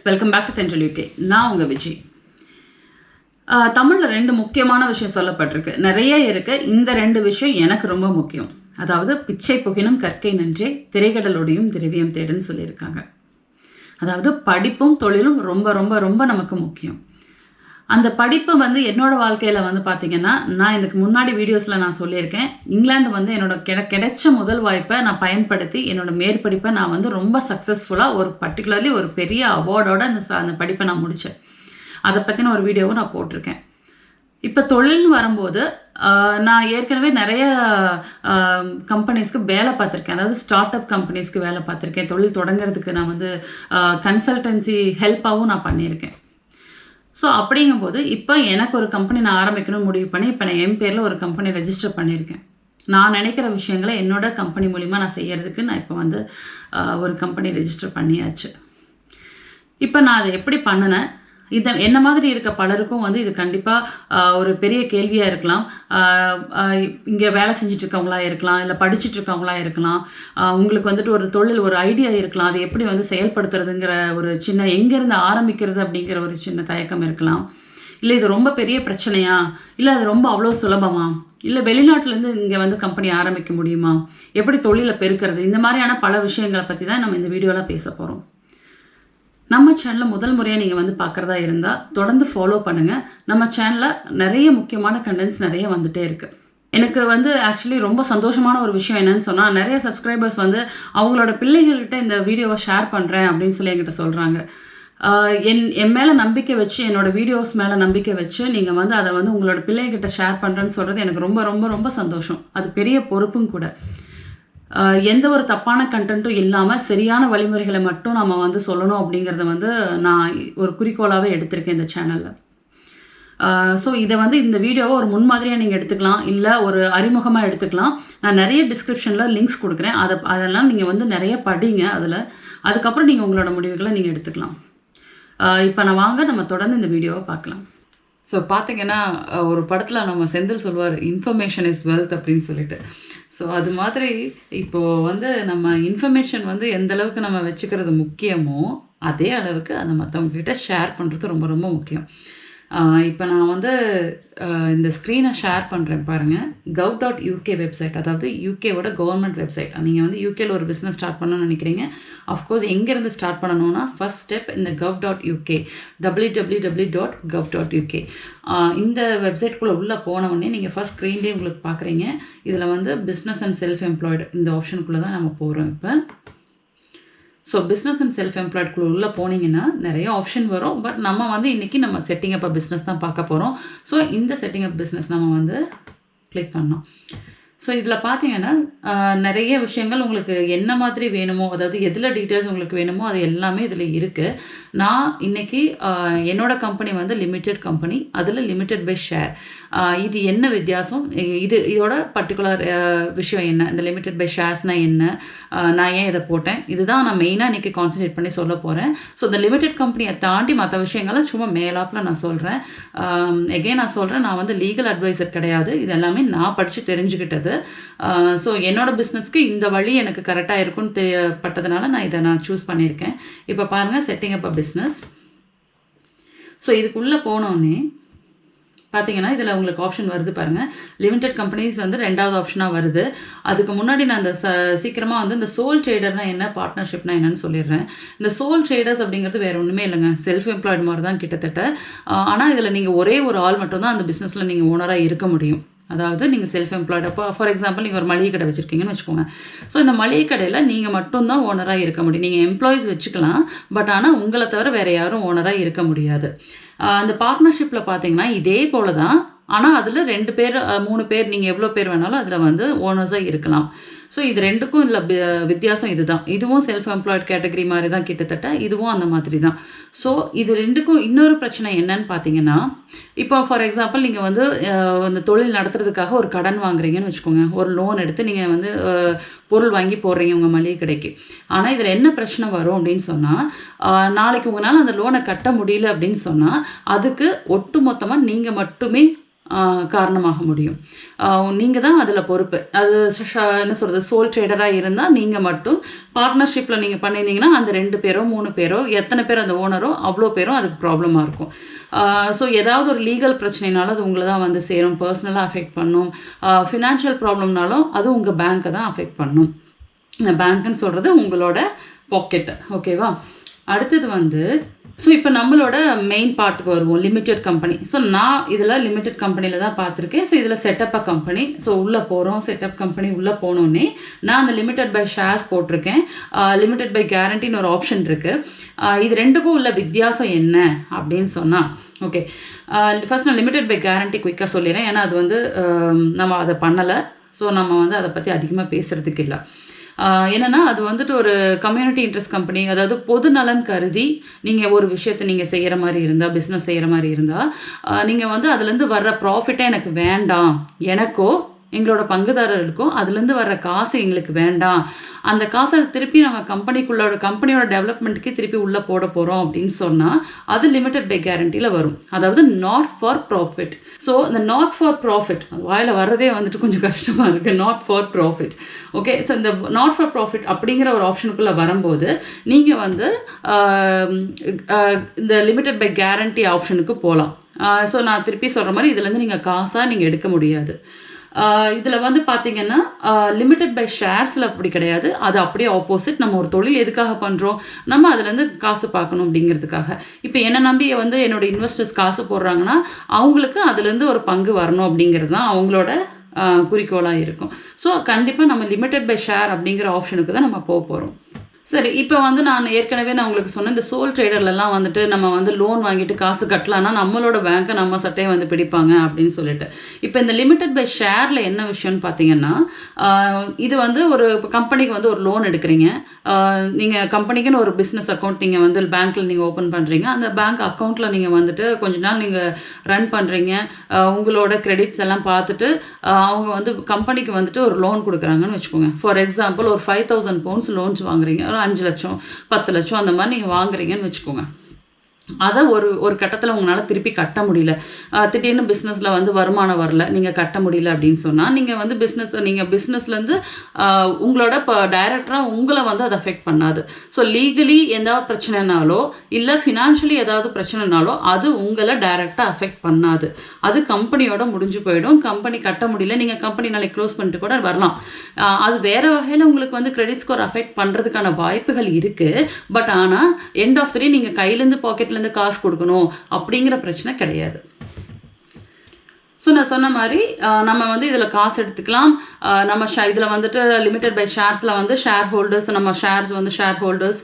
Welcome back to central UK. நான் உங்கள் விஜய். தமிழில் 2 முக்கியமான விஷயம் சொல்லப்பட்டிருக்கு. நிறைய இருக்குது. இந்த 2 விஷயம் எனக்கு ரொம்ப முக்கியம். அதாவது பிச்சை புகினும் கற்கை நன்றே, திரைக்கடலோடையும் திரவியம் தேடுன்னு சொல்லியிருக்காங்க. அதாவது படிப்பும் தொழிலும் ரொம்ப ரொம்ப ரொம்ப நமக்கு முக்கியம். அந்த படிப்பு என்னோட வாழ்க்கையில் பார்த்தீங்கன்னா, நான் இதுக்கு முன்னாடி வீடியோஸில் நான் சொல்லியிருக்கேன். இங்கிலாந்து என்னோட கிடைச்ச முதல் வாய்ப்பை நான் பயன்படுத்தி என்னோட மேற்படிப்பை நான் ரொம்ப சக்ஸஸ்ஃபுல்லாக பர்டிகுலர்லி ஒரு பெரிய அவார்டோட அந்த படிப்பை நான் முடித்தேன். அதை பற்றின ஒரு வீடியோவும் நான் போட்டிருக்கேன். இப்போ தொழில்னு வரும்போது நான் ஏற்கனவே நிறைய கம்பெனிஸ்க்கு வேலை பார்த்துருக்கேன். அதாவது ஸ்டார்ட் அப் கம்பெனிஸ்க்கு வேலை பார்த்துருக்கேன். தொழில் தொடங்குறதுக்கு நான் கன்சல்டன்சி ஹெல்ப்பாகவும் நான் பண்ணியிருக்கேன். ஸோ அப்படிங்கும்போது இப்போ எனக்கு ஒரு கம்பெனி நான் ஆரம்பிக்கணும்னு முடிவு பண்ணி இப்போ நான் என் பேரில் ஒரு கம்பெனி ரெஜிஸ்டர் பண்ணியிருக்கேன். நான் நினைக்கிற விஷயங்களை என்னோட கம்பெனி மூலிமா நான் செய்கிறதுக்கு நான் இப்போ ஒரு கம்பெனி ரெஜிஸ்டர் பண்ணியாச்சு. இப்போ நான் அதை எப்படி பண்ணினேன், என்ன மாதிரி இருக்க பலருக்கும் இது கண்டிப்பாக ஒரு பெரிய கேள்வியாக இருக்கலாம். இங்கே வேலை செஞ்சிட்ருக்கவங்களா இருக்கலாம், இல்லை படிச்சுட்ருக்கவங்களா இருக்கலாம். உங்களுக்கு ஒரு தொழில் ஒரு ஐடியா இருக்கலாம். அதை எப்படி செயல்படுத்துறதுங்கிற ஒரு சின்ன எங்கேருந்து ஆரம்பிக்கிறது அப்படிங்கிற ஒரு சின்ன தயக்கம் இருக்கலாம். இல்லை இது ரொம்ப பெரிய பிரச்சனையா, இல்லை அது ரொம்ப அவ்வளோ சுலபமா, இல்லை வெளிநாட்டிலேருந்து இங்கே கம்பெனி ஆரம்பிக்க முடியுமா, எப்படி தொழிலை பெருக்கிறது, இந்த மாதிரியான பல விஷயங்களை பற்றி தான் நம்ம இந்த வீடியோவில் பேச போகிறோம். நம்ம சேனலில் முதல் முறையாக நீங்கள் பார்க்குறதா இருந்தால் தொடர்ந்து ஃபாலோ பண்ணுங்கள். நம்ம சேனலில் நிறைய முக்கியமான கண்டென்ட்ஸ் நிறைய வந்துகிட்டே இருக்குது. எனக்கு ஆக்சுவலி ரொம்ப சந்தோஷமான ஒரு விஷயம் என்னன்னு சொன்னால், நிறைய சப்ஸ்கிரைபர்ஸ் அவங்களோட பிள்ளைகள்கிட்ட இந்த வீடியோவை ஷேர் பண்ணுறேன் அப்படின்னு சொல்லி என்கிட்ட சொல்கிறாங்க. என் மேலே நம்பிக்கை வச்சு, என்னோடய வீடியோஸ் மேலே நம்பிக்கை வச்சு நீங்கள் அதை உங்களோட பிள்ளைகிட்ட ஷேர் பண்ணுறேன்னு சொல்கிறது எனக்கு ரொம்ப ரொம்ப ரொம்ப சந்தோஷம். அது பெரிய பொறுப்பும் கூட. எந்த ஒரு தப்பான கண்டென்ட்டும் இல்லாமல் சரியான வழிமுறைகளை மட்டும் நம்ம சொல்லணும் அப்படிங்கிறத நான் ஒரு குறிக்கோளாகவே எடுத்திருக்கேன் இந்த சேனலில். ஸோ இதை இந்த வீடியோவை ஒரு முன்மாதிரியாக நீங்கள் எடுத்துக்கலாம், இல்லை ஒரு அறிமுகமாக எடுத்துக்கலாம். நான் நிறைய டிஸ்கிரிப்ஷனில் லிங்க்ஸ் கொடுக்குறேன். அதெல்லாம் நீங்கள் நிறைய படிங்க. அதுக்கப்புறம் நீங்கள் உங்களோட முடிவுகளை நீங்கள் எடுத்துக்கலாம். இப்போ நம்ம தொடர்ந்து இந்த வீடியோவை பார்க்கலாம். ஸோ பார்த்தீங்கன்னா, ஒரு படத்தில் நம்ம செந்தில் சொல்லுவார், இன்ஃபர்மேஷன் இஸ் வெல்த் அப்படின்னு சொல்லிட்டு. ஸோ அது மாதிரி இப்போது நம்ம இன்ஃபர்மேஷன் எந்த அளவுக்கு நம்ம வச்சுக்கிறது முக்கியமோ, அதே அளவுக்கு அதை மற்றவங்கக்கிட்ட ஷேர் பண்ணுறது ரொம்ப ரொம்ப முக்கியம். இப்போ நான் இந்த ஸ்க்ரீனை ஷேர் பண்ணுறேன் பாருங்கள். gov.uk வெப்சைட், அதாவது யூகேவோட கவர்மெண்ட் வெப்சைட். நீங்கள் யூகேல ஒரு பிஸ்னஸ் ஸ்டார்ட் பண்ணணும்னு நினைக்கிறீங்க. அஃப்கோர்ஸ் எங்கேருந்து ஸ்டார்ட் பண்ணணும்னா, ஃபஸ்ட் ஸ்டெப் இந்த gov.uk, www.gov.uk இந்த வெப்சைட்குள்ளே உள்ளே போனவுடனே நீங்கள் ஃபஸ்ட் ஸ்க்ரீன்லேயே உங்களுக்கு பார்க்குறீங்க. இதில் பிஸ்னஸ் அண்ட் செல்ஃப் எம்ப்ளாய்டு இந்த ஆப்ஷனுக்குள்ளே தான் நம்ம போகிறோம் இப்போ. ஸோ பிஸ்னஸ் அண்ட் செல்ஃப் எம்ப்ளாய்டுக்குள்ளே உள்ளே போனீங்கன்னா நிறைய ஆப்ஷன் வரும். பட் நம்ம இன்றைக்கி நம்ம செட்டிங் அப் பிஸ்னஸ் தான் பார்க்க போகிறோம். ஸோ இந்த செட்டிங் அப் பிஸ்னஸ் நம்ம கிளிக் பண்ணோம். ஸோ இதில் பார்த்தீங்கன்னா நிறைய விஷயங்கள் உங்களுக்கு என்ன மாதிரி வேணுமோ, அதாவது எதில் டீட்டெயில்ஸ் உங்களுக்கு வேணுமோ அது எல்லாமே இதில் இருக்குது. நான் இன்றைக்கி என்னோடய கம்பெனி லிமிடெட் கம்பெனி, அதில் லிமிடெட் பை ஷேர். இது என்ன வித்தியாசம், இதோட பர்டிகுலர் விஷயம் என்ன, இந்த லிமிடெட் பை ஷேர்ஸ்னால் என்ன, நான் ஏன் இதை போட்டேன், இதுதான் நான் மெயினாக இன்றைக்கி கான்சன்ட்ரேட் பண்ணி சொல்ல போகிறேன். ஸோ இந்த லிமிடெட் கம்பெனியை தாண்டி மற்ற விஷயங்களை சும்மா மேலாப்பில் நான் சொல்கிறேன். எகெயின் நான் சொல்கிறேன், நான் லீகல் அட்வைசர் கிடையாது. இது எல்லாமே நான் படித்து தெரிஞ்சுக்கிட்டது. ஸோ என்னோட பிஸ்னஸ்க்கு இந்த வழி எனக்கு கரெக்டாக இருக்கும்னு தெரியப்பட்டதுனால நான் சூஸ் பண்ணியிருக்கேன். இப்போ பாருங்கள், செட்டிங் அப் பிஸ்னஸ். ஸோ இதுக்குள்ளே போனோடனே பார்த்தீங்கன்னா இதில் உங்களுக்கு ஆப்ஷன் வருது பாருங்கள். லிமிடெட் கம்பெனிஸ் 2வது ஆப்ஷனாக வருது. அதுக்கு முன்னாடி நான் அந்த சீக்கிரமாக இந்த சோல் ட்ரேடர்னால் என்ன, பார்ட்னர்ஷிப்னா என்னன்னு சொல்லிடுறேன். இந்த சோல் ட்ரேடர்ஸ் அப்படிங்கிறது வேறு ஒன்றுமே இல்லைங்க, செல்ஃப் எம்ப்ளாய்டு மாதிரி தான் கிட்டத்தட்ட. ஆனால் இதில் நீங்கள் ஒரே ஒரு ஆள் மட்டும்தான் அந்த பிஸ்னஸில் நீங்கள் ஓனராக இருக்க முடியும். அதாவது நீங்கள் செல்ஃப் எம்ப்ளாய்டு. அப்போ ஃபார் எக்ஸாம்பிள் நீங்கள் ஒரு மளிகை கடை வச்சுருக்கீங்கன்னு வச்சுக்கோங்க. ஸோ இந்த மளிகை கடையில் நீங்கள் மட்டும்தான் ஓனராக இருக்க முடியும். நீங்கள் எம்ப்ளாயீஸ் வச்சுக்கலாம், பட் ஆனால் உங்களை தவிர வேறு யாரும் ஓனராக இருக்க முடியாது. அந்த பார்ட்னர்ஷிப்பில் பார்த்தீங்கன்னா இதே போல் தான். ஆனால் அதில் 2 பேர் 3 பேர், நீங்கள் எவ்வளோ பேர் வேணாலும் அதில் ஓனர்ஸாக இருக்கலாம். ஸோ இது 2க்கும் இல்லை வித்தியாசம் இதுதான். இதுவும் செல்ஃப் எம்ப்ளாய்டு கேட்டகரி மாதிரி தான் கிட்டத்தட்ட, இதுவும் அந்த மாதிரி தான். ஸோ இது 2க்கும் இன்னொரு பிரச்சனை என்னன்னு பார்த்தீங்கன்னா, இப்போ ஃபார் எக்ஸாம்பிள் நீங்கள் இந்த தொழில் நடத்துறதுக்காக ஒரு கடன் வாங்குறீங்கன்னு வச்சுக்கோங்க. ஒரு லோன் எடுத்து நீங்கள் பொருள் வாங்கி போடுறீங்க உங்கள் மளிகை கடைக்கு. ஆனால் இதில் என்ன பிரச்சனை வரும் அப்படின்னு சொன்னால், நாளைக்கு உங்களால் அந்த லோனை கட்ட முடியல அப்படின்னு சொன்னால், அதுக்கு ஒட்டு மொத்தமாக நீங்கள் மட்டுமே காரணமாக முடியும். நீங்கள் தான் அதில் பொறுப்பு. அது என்ன சொல்கிறது, சோல் ட்ரேடராக இருந்தால் நீங்கள் மட்டும், பார்ட்னர்ஷிப்பில் நீங்கள் பண்ணியிருந்தீங்கன்னா அந்த 2 பேரோ 3 பேரோ எத்தனை பேர் அந்த ஓனரோ அவ்வளோ பேரும் அதுக்கு ப்ராப்ளமாக இருக்கும். ஸோ ஏதாவது ஒரு லீகல் பிரச்சனைனாலும் அது உங்களை தான் வந்து சேரும், பர்சனலாக அஃபெக்ட் பண்ணும். ஃபினான்ஷியல் ப்ராப்ளம்னாலும் அது உங்கள் பேங்க்கை தான் அஃபெக்ட் பண்ணும். இந்த பேங்க்குன்னு சொல்கிறது உங்களோட பாக்கெட்டு. ஓகேவா? அடுத்தது வந்து ஸோ இப்போ நம்மளோட மெயின் பார்ட்டுக்கு வருவோம், லிமிடெட் கம்பெனி. ஸோ நான் இதில் லிமிடெட் கம்பெனியில் தான் பார்த்துருக்கேன். ஸோ இதில் செட்டப் அ கம்பெனி. ஸோ உள்ளே போகிறோம், செட்டப் கம்பெனி உள்ளே போனோடனே நான் அந்த லிமிடெட் பை ஷேர்ஸ் போட்டிருக்கேன். லிமிடெட் பை கேரண்டின்னு ஒரு ஆப்ஷன் இருக்குது. இது ரெண்டுக்கும் உள்ள வித்தியாசம் என்ன அப்படின்னு சொன்னால், ஓகே, ஃபர்ஸ்ட் நான் லிமிடெட் பை கேரண்டி குயிக்காக சொல்லிடுறேன். ஏன்னா அது வந்து நம்ம அதை பண்ணலை. ஸோ நம்ம வந்து அதை பற்றி அதிகமாக பேசுகிறதுக்கு இல்லை. என்னென்னா அது வந்துட்டு ஒரு கம்யூனிட்டி இன்ட்ரெஸ்ட் கம்பெனி, அதாவது பொது நலன் கருதி நீங்கள் ஒரு விஷயத்தை நீங்கள் செய்கிற மாதிரி இருந்தால், பிஸ்னஸ் செய்கிற மாதிரி இருந்தால், நீங்கள் வந்து அதுலேருந்து வர்ற ப்ராஃபிட்டே எனக்கு வேண்டாம், எனக்கோ எங்களோட பங்குதாரர்களுக்கும் அதுலேருந்து வர்ற காசு எங்களுக்கு வேண்டாம், அந்த காசை திருப்பி நாங்கள் கம்பெனியோட டெவலப்மெண்ட்டுக்கே திருப்பி உள்ளே போட போகிறோம் அப்படின்னு சொன்னால் அது லிமிடெட் பை கேரண்டியில் வரும். அதாவது நாட் ஃபார் ப்ராஃபிட். ஸோ இந்த நாட் ஃபார் ப்ராஃபிட் வாயில் வர்றதே வந்துட்டு கொஞ்சம் கஷ்டமாக இருக்குது. Not for profit. Okay, so இந்த நாட் ஃபார் ப்ராஃபிட் அப்படிங்கிற ஒரு ஆப்ஷனுக்குள்ளே வரும்போது நீங்கள் வந்து இந்த லிமிடெட் பை கேரண்டி ஆப்ஷனுக்கு போகலாம். ஸோ நான் திருப்பி சொல்கிற மாதிரி இதுலேருந்து நீங்கள் காசாக நீங்கள் எடுக்க முடியாது. இதில் வந்து பார்த்திங்கன்னா லிமிடெட் பை ஷேர்ஸில் அப்படி கிடையாது. அது அப்படியே ஆப்போசிட். நம்ம ஒரு தொழில் எதுக்காக பண்ணுறோம், நம்ம அதுலேருந்து காசு பார்க்கணும் அப்படிங்கிறதுக்காக. இப்போ என்னை நம்பி வந்து என்னோடய இன்வெஸ்டர்ஸ் காசு போடுறாங்கன்னா அவங்களுக்கு அதுலேருந்து ஒரு பங்கு வரணும் அப்படிங்கிறது தான் அவங்களோட குறிக்கோளாக இருக்கும். ஸோ கண்டிப்பாக நம்ம லிமிடெட் பை ஷேர் அப்படிங்கிற ஆப்ஷனுக்கு தான் நம்ம போக போகிறோம். சரி, இப்போ வந்து நான் ஏற்கனவே உங்களுக்கு சொன்னேன், இந்த சோல் ட்ரேடர்லலாம் வந்துட்டு நம்ம வந்து லோன் வாங்கிட்டு காசு கட்டலான்னா நம்மளோட பேங்க்கை நம்ம சட்டையை வந்து பிடிப்பாங்க அப்படின்னு சொல்லிட்டு. இப்போ இந்த லிமிடெட் பை ஷேரில் என்ன விஷயம்னு பார்த்தீங்கன்னா, இது வந்து ஒரு கம்பெனிக்கு வந்து ஒரு லோன் எடுக்கிறீங்க. நீங்கள் கம்பெனிக்குன்னு ஒரு பிஸ்னஸ் அக்கௌண்ட் நீங்கள் வந்து பேங்க்கில் நீங்கள் ஓப்பன் பண்ணுறீங்க. அந்த பேங்க் அக்கௌண்ட்டில் நீங்கள் வந்துட்டு கொஞ்ச நாள் நீங்கள் ரன் பண்ணுறீங்க. உங்களோட கிரெடிட்ஸ் எல்லாம் பார்த்துட்டு அவங்க வந்து கம்பெனிக்கு வந்துட்டு ஒரு லோன் கொடுக்குறாங்கன்னு வச்சுக்கோங்க. ஃபார் எக்ஸாம்பிள் ஒரு 5000 pounds லோன்ஸ் வாங்குறீங்க, 5 லட்சம் 10 லட்சம் அந்த மாதிரி நீங்கள் வாங்குறீங்கன்னு வச்சுக்கோங்க. அதை ஒரு கட்டத்தில் உங்களால் திருப்பி கட்ட முடியல, திடீர்னு பிஸ்னஸில் வந்து வருமானம் வரல, நீங்கள் கட்ட முடியல அப்படின்னு சொன்னால் நீங்கள் வந்து பிஸ்னஸ்லேருந்து உங்களோட இப்போ டைரக்டராக உங்களை வந்து அதை அஃபெக்ட் பண்ணாது. ஸோ லீகலி ஏதாவது பிரச்சனைனாலோ இல்லை ஃபினான்ஷியலி ஏதாவது பிரச்சனைனாலோ அது உங்களை டைரெக்டாக அஃபெக்ட் பண்ணாது. அது கம்பெனியோட முடிஞ்சு போயிடும். கம்பெனி கட்ட முடியல, நீங்கள் கம்பெனி நாளைக்கு க்ளோஸ் பண்ணிட்டு கூட வரலாம். அது வேறு வகையில் உங்களுக்கு வந்து கிரெடிட் ஸ்கோர் அஃபெக்ட் பண்ணுறதுக்கான வாய்ப்புகள் இருக்குது. பட் ஆனால் எண்ட் ஆஃப் த டே நீங்கள் கையிலேருந்து பாக்கெட்லேருந்து காசு கொடுக்கணும் அப்படிங்கிற பிரச்சனை கிடையாது. ஸோ நான் சொன்ன மாதிரி நம்ம வந்து இதில் காசு எடுத்துக்கலாம். நம்ம இதில் வந்துட்டு லிமிடெட் பை ஷேர்ஸில் வந்து ஷேர் ஹோல்டர்ஸ், நம்ம ஷேர்ஸ் வந்து ஷேர் ஹோல்டர்ஸ்,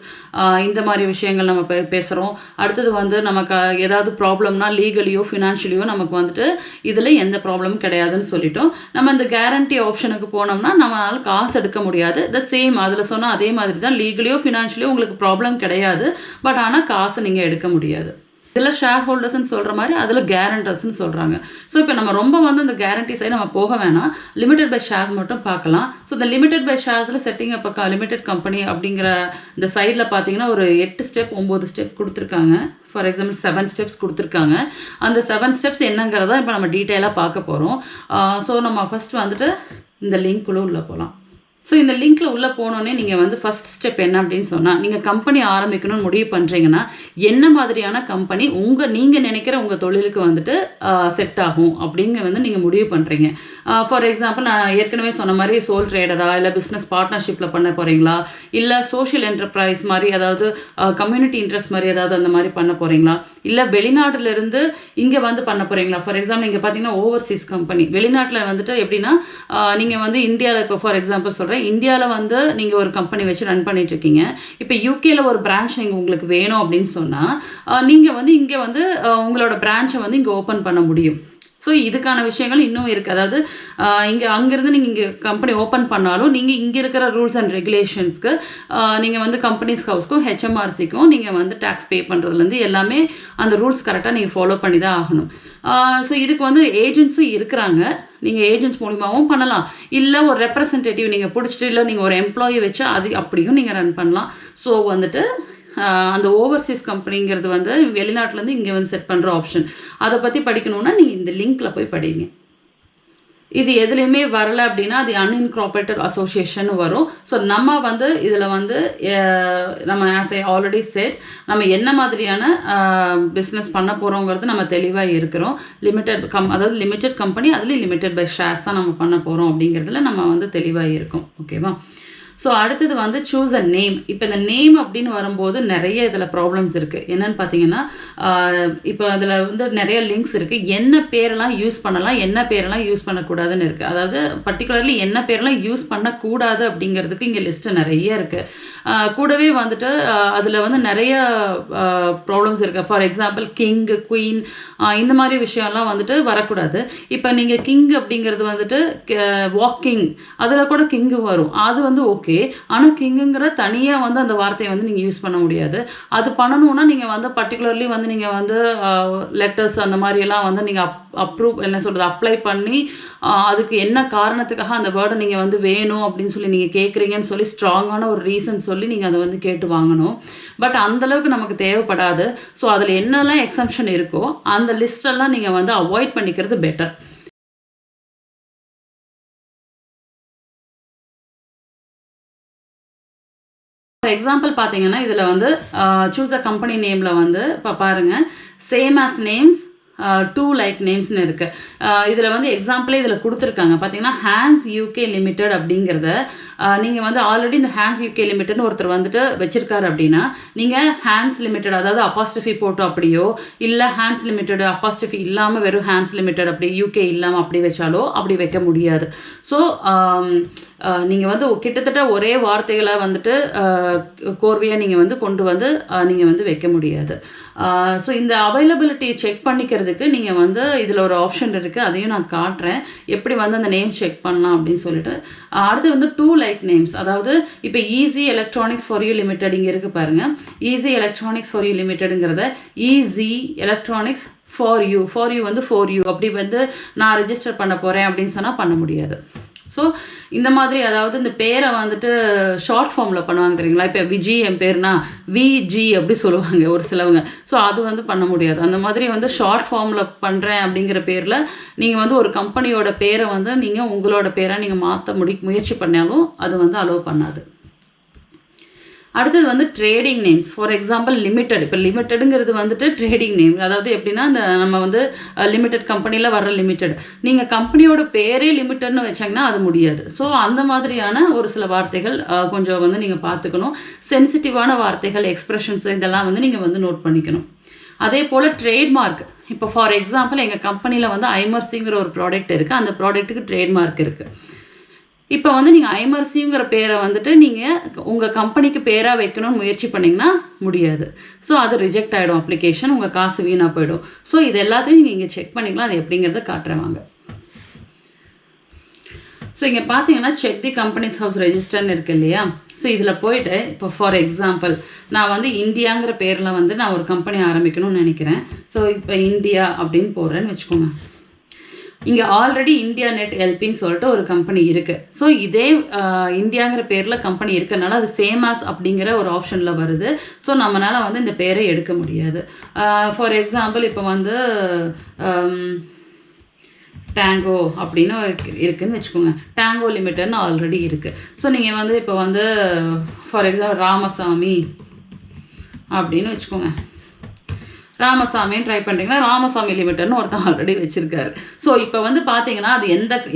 இந்த மாதிரி விஷயங்கள் நம்ம பேசுகிறோம். அடுத்தது வந்து நமக்கு ஏதாவது ப்ராப்ளம்னா லீகலியோ ஃபினான்ஷியலியோ நமக்கு வந்துட்டு இதில் எந்த ப்ராப்ளமும் கிடையாதுன்னு சொல்லிட்டோம். நம்ம இந்த கேரண்டி ஆப்ஷனுக்கு போனோம்னா நம்மளால் காசு எடுக்க முடியாது. சேம் அதில் சொன்னால் அதே மாதிரி தான், லீகலியோ ஃபினான்ஷியலியோ உங்களுக்கு ப்ராப்ளம் கிடையாது. பட் ஆனால் காசு நீங்கள் எடுக்க முடியாது. இதில் ஷேர் ஹோல்டர்ஸ்ன்னு சொல்கிற மாதிரி அதில் கேரண்டர்ஸ்ன்னு சொல்கிறாங்க. ஸோ இப்போ நம்ம ரொம்ப வந்து அந்த கேரண்டி சைடு நம்ம போக வேணாம், லிமிடெட் பை ஷேர்ஸ் மட்டும் பார்க்கலாம். ஸோ இந்த லிமிடெட் பை ஷேர்ஸில் செட்டிங் அப் லிமிடெட் கம்பெனி அப்படிங்கிற இந்த சைடில் பார்த்தீங்கன்னா ஒரு 8 ஸ்டெப் 9 ஸ்டெப் கொடுத்துருக்காங்க. ஃபார் எக்ஸாம்பிள் 7 ஸ்டெப்ஸ் கொடுத்துருக்காங்க. அந்த 7 ஸ்டெப்ஸ் என்னங்கிறதா இப்போ நம்ம டீட்டெயிலாக பார்க்க போகிறோம். ஸோ நம்ம ஃபஸ்ட் வந்துட்டு இந்த லிங்க்குள்ளே உள்ளே போகலாம். ஸோ இந்த லிங்க்கில் உள்ளே போனோன்னே நீங்கள் வந்து ஃபஸ்ட் ஸ்டெப் என்ன அப்படின்னு சொன்னால், நீங்கள் கம்பெனி ஆரம்பிக்கணும்னு முடிவு பண்ணுறீங்கன்னா என்ன மாதிரியான கம்பெனி நீங்கள் நினைக்கிற உங்கள் தொழிலுக்கு வந்துட்டு செட் ஆகும் அப்படிங்க வந்து நீங்கள் முடிவு பண்ணுறீங்க. ஃபார் எக்ஸாம்பிள் நான் ஏற்கனவே சொன்ன மாதிரி சோல் ட்ரேடரா, இல்லை பிஸ்னஸ் பார்ட்னர்ஷிப்பில் பண்ண போகிறீங்களா, இல்லை சோஷியல் என்டர்பிரைஸ் மாதிரி அதாவது கம்யூனிட்டி இன்ட்ரெஸ்ட் மாதிரி ஏதாவது அந்த மாதிரி பண்ண போகிறீங்களா, இல்லை வெளிநாட்டிலேருந்து இங்கே வந்து பண்ண போகிறீங்களா. ஃபார் எக்ஸாம்பிள் நீங்கள் பார்த்தீங்கன்னா ஓவர்சீஸ் கம்பெனி, வெளிநாட்டில் வந்துட்டு எப்படின்னா நீங்கள் வந்து இந்தியாவில் இப்போ ஃபார் எக்ஸாம்பிள் சொல்கிறேன், இந்தியாவில் வந்து நீங்கள் ஒரு கம்பெனி வச்சு ரன் பண்ணிட்டு இருக்கீங்க. இப்போ யூகேல ஒரு பிரான்ச் இங்கே உங்களுக்கு வேணும் அப்படின்னு சொன்னால் நீங்கள் வந்து இங்கே வந்து உங்களோட பிரான்ச்சை வந்து இங்கே ஓப்பன் பண்ண முடியும். ஸோ இதுக்கான விஷயங்கள் இன்னும் இருக்குது. அதாவது அங்கேருந்து நீங்கள் இங்கே கம்பெனி ஓப்பன் பண்ணாலும் நீங்கள் இங்கே இருக்கிற ரூல்ஸ் அண்ட் ரெகுலேஷன்ஸ்க்கு நீங்கள் வந்து கம்பெனிஸ் ஹவுஸ்க்கும் ஹெச்எம்ஆர்சிக்கும் நீங்கள் வந்து டேக்ஸ் பே பண்ணுறதுலேருந்து எல்லாமே அந்த ரூல்ஸ் கரெக்டாக நீங்கள் ஃபாலோ பண்ணி தான் ஆகணும். ஸோ இதுக்கு வந்து ஏஜென்ட்ஸும் இருக்கிறாங்க. நீங்கள் ஏஜென்ட்ஸ் மூலிமாவும் பண்ணலாம், இல்லை ஒரு ரெப்ரசன்டேட்டிவ் நீங்கள் பிடிச்சிட்டு, இல்லை நீங்கள் ஒரு எம்ப்ளாயி வச்சு அது அப்படியும் நீங்கள் ரன் பண்ணலாம். ஸோ வந்துட்டு அந்த ஓவர்சீஸ் கம்பெனிங்கிறது வந்து வெளிநாட்டிலேருந்து இங்கே வந்து செட் பண்ணுற ஆப்ஷன். அதை பற்றி படிக்கணுன்னா நீங்கள் இந்த லிங்க்கில் போய் படிங்க. இது எதுலேயுமே வரலை அப்படின்னா அது அன்இன்கார்பரேட்டட் அசோசியேஷன் வரும். ஸோ நம்ம வந்து இதில் வந்து நம்ம ஆஸ் ஐ ஆல்ரெடி செட் நம்ம என்ன மாதிரியான பிஸ்னஸ் பண்ண போகிறோங்கிறது நம்ம தெளிவாக இருக்கிறோம். அதாவது லிமிடெட் கம்பெனி, அதுலேயும் லிமிடெட் பை ஷேர்ஸ் தான் நம்ம பண்ண போகிறோம் அப்படிங்கிறதுல நம்ம வந்து தெளிவாக இருக்கோம். ஓகேவா? ஸோ அடுத்தது வந்து சூஸ் அ நேம். இப்போ இந்த நேம் அப்படின்னு வரும்போது நிறைய இதில் ப்ராப்ளம்ஸ் இருக்குது. என்னென்னு பார்த்தீங்கன்னா இப்போ அதில் வந்து நிறைய லிங்க்ஸ் இருக்குது. என்ன பேரெல்லாம் யூஸ் பண்ணலாம், என்ன பேரெல்லாம் யூஸ் பண்ணக்கூடாதுன்னு இருக்குது. அதாவது பர்டிகுலர்லி என்ன பேரெல்லாம் யூஸ் பண்ணக்கூடாது அப்படிங்கிறதுக்கு இங்கே லிஸ்ட்டு நிறைய இருக்குது. கூடவே வந்துட்டு அதில் வந்து நிறைய ப்ராப்ளம்ஸ் இருக்குது. ஃபார் எக்ஸாம்பிள் கிங், குயின் இந்த மாதிரி விஷயம்லாம் வந்துட்டு வரக்கூடாது. இப்போ நீங்கள் கிங் அப்படிங்கிறது வந்துட்டு வாக்கிங், அதில் கூட கிங்கு வரும், அது வந்து ஓகே. ஆனால் கிங்குங்கிற தனியாக வந்து அந்த வார்த்தையை வந்து நீங்கள் யூஸ் பண்ண முடியாது. அது பண்ணணுன்னா நீங்கள் வந்து பர்டிகுலர்லி வந்து நீங்கள் வந்து லெட்டர்ஸ் அந்த மாதிரியெல்லாம் வந்து நீங்கள் அப்ளை பண்ணி அதுக்கு என்ன காரணத்துக்காக அந்த வேர்டை நீங்கள் வந்து வேணும் அப்படின்னு சொல்லி நீங்கள் கேட்குறீங்கன்னு சொல்லி ஸ்ட்ராங்கான ஒரு ரீசன் சொல்லி நீங்கள் அதை வந்து கேட்டு வாங்கணும். பட் அந்தளவுக்கு நமக்கு தேவைப்படாது. ஸோ அதில் என்னெல்லாம் எக்ஸம்ஷன் இருக்கோ அந்த லிஸ்டெல்லாம் நீங்கள் வந்து அவாய்ட் பண்ணிக்கிறது பெட்டர். ஃபார் எக்ஸாம்பிள் பார்த்தீங்கன்னா இதில் வந்து சூஸ் அ கம்பெனி நேமில் வந்து இப்போ பாருங்கள், same as names, too like நேம்ஸ்னு இருக்குது. இதில் வந்து எக்ஸாம்பிளே இதில் கொடுத்துருக்காங்க. பார்த்தீங்கன்னா ஹேண்ட்ஸ் யூகே லிமிடெட் அப்படிங்கிறத நீங்கள் வந்து ஆல்ரெடி இந்த ஹேண்ட்ஸ் யூகே லிமிடெட்னு ஒருத்தர் வந்துட்டு வச்சுருக்காரு அப்படின்னா நீங்கள் ஹேண்ட்ஸ் லிமிடெட் அதாவது அப்பாஸ்ட்ரஃபி போட்டு அப்படியோ இல்லை ஹேண்ட்ஸ் லிமிடெட் அப்பாஸ்ட்ரஃபி இல்லாமல் வெறும் ஹேண்ட்ஸ் லிமிடெட் அப்படி யூகே இல்லாமல் அப்படி வச்சாலோ அப்படி வைக்க முடியாது. ஸோ நீங்கள் வந்து கிட்டத்தட்ட ஒரே வார்த்தைகளை வந்துட்டு கோர்வையாக நீங்கள் வந்து கொண்டு வந்து நீங்கள் வந்து வைக்க முடியாது. ஸோ இந்த அவைலபிலிட்டி செக் பண்ணிக்கிறதுக்கு நீங்கள் வந்து இதில் ஒரு ஆப்ஷன் இருக்குது, அதையும் நான் காட்டுறேன் எப்படி வந்து அந்த நேம் செக் பண்ணலாம் அப்படின்னு சொல்லிட்டு. அடுத்து வந்து டூ லைக் நேம்ஸ், அதாவது இப்போ easy electronics for you limited இங்கே இருக்குது பாருங்கள். ஈஸி எலக்ட்ரானிக்ஸ் ஃபார் யூ லிமிடெடுங்கிறத ஈஸி எலக்ட்ரானிக்ஸ் ஃபார் யூ வந்து ஃபார் யூ அப்படி வந்து நான் ரெஜிஸ்டர் பண்ண போகிறேன் அப்படின்னு சொன்னால் பண்ண முடியாது. ஸோ இந்த மாதிரி அதாவது இந்த பேரை வந்துட்டு ஷார்ட் ஃபார்மில் பண்ணுவாங்க தெரியுங்களா. இப்போ விஜி என் பேர்னா விஜி அப்படி சொல்லுவாங்க ஒரு சிலவங்க. ஸோ அது வந்து பண்ண முடியாது. அந்த மாதிரி வந்து ஷார்ட் ஃபார்மில் பண்ணுறேன் அப்படிங்கிற பேரில் நீங்கள் வந்து ஒரு கம்பெனியோட பேரை வந்து நீங்கள் உங்களோட பேரை நீங்கள் மாற்ற முயற்சி பண்ணாலும் அது வந்து அலோவ் பண்ணாது. அடுத்தது வந்து trading names. For example limited. இப்போ லிமிட்டெடுங்கிறது வந்துட்டு ட்ரேடிங் நேம், அதாவது எப்படின்னா இந்த நம்ம வந்து லிமிடெட் கம்பெனியில் வர்ற லிமிடெட். நீங்கள் கம்பெனியோட பேரே லிமிட்டட்னு வச்சாங்கன்னா அது முடியாது. ஸோ அந்த மாதிரியான ஒரு சில வார்த்தைகள் கொஞ்சம் வந்து நீங்கள் பார்த்துக்கணும். சென்சிட்டிவான வார்த்தைகள், எக்ஸ்ப்ரெஷன்ஸ் இதெல்லாம் வந்து நீங்கள் வந்து நோட் பண்ணிக்கணும். அதே போல் ட்ரேட்மார்க். இப்போ ஃபார் எக்ஸாம்பிள் எங்கள் கம்பெனியில் வந்து ஐமர்சிங்கிற ஒரு ப்ராடக்ட் இருக்குது, அந்த ப்ராடக்ட்டுக்கு ட்ரேட்மார்க் இருக்குது. இப்போ வந்து நீங்கள் ஐமர்சிங்கிற பேரை வந்துட்டு நீங்கள் உங்கள் கம்பெனிக்கு பேராக வைக்கணும்னு முயற்சி பண்ணிங்கன்னா முடியாது. ஸோ அது ரிஜெக்ட் ஆகிடும் அப்ளிகேஷன், உங்கள் காசு வீணாக போயிடும். ஸோ இது எல்லாத்தையும் நீங்கள் இங்கே செக் பண்ணிக்கலாம். அது எப்படிங்கிறத காட்டுறேன் வாங்க. ஸோ இங்கே பார்த்தீங்கன்னா செக் தி கம்பெனிஸ் ஹவுஸ் ரெஜிஸ்டர்னு இருக்குது இல்லையா. ஸோ இதில் போயிட்டு இப்போ ஃபார் எக்ஸாம்பிள் நான் வந்து இந்தியாங்கிற பேரில் வந்து நான் ஒரு கம்பெனி ஆரம்பிக்கணும்னு நினைக்கிறேன். ஸோ இப்போ இந்தியா அப்படின்னு போடுறேன்னு வச்சுக்கோங்க. இங்கே ஆல்ரெடி இந்தியா நெட் எல்பின்னு சொல்லிட்டு ஒரு கம்பெனி இருக்குது. ஸோ இதே இந்தியாங்கிற பேரில் கம்பெனி இருக்கிறனால அது சேமாஸ் அப்படிங்கிற ஒரு ஆப்ஷனில் வருது. ஸோ நம்மளால் வந்து இந்த பேரை எடுக்க முடியாது. ஃபார் எக்ஸாம்பிள் இப்போ வந்து டேங்கோ அப்படின்னு இருக்குதுன்னு வச்சுக்கோங்க. டேங்கோ லிமிட்டட்னு ஆல்ரெடி இருக்குது. ஸோ நீங்கள் வந்து இப்போ வந்து ஃபார் எக்ஸாம்பிள் ராமசாமி அப்படின்னு வச்சுக்கோங்க. ராமசாமின்னு ட்ரை பண்ணுறீங்கன்னா ராமசாமி லிமிட்டட்னு ஒருத்தன் ஆல்ரெடி வச்சுருக்காரு. ஸோ இப்போ வந்து பார்த்தீங்கன்னா அது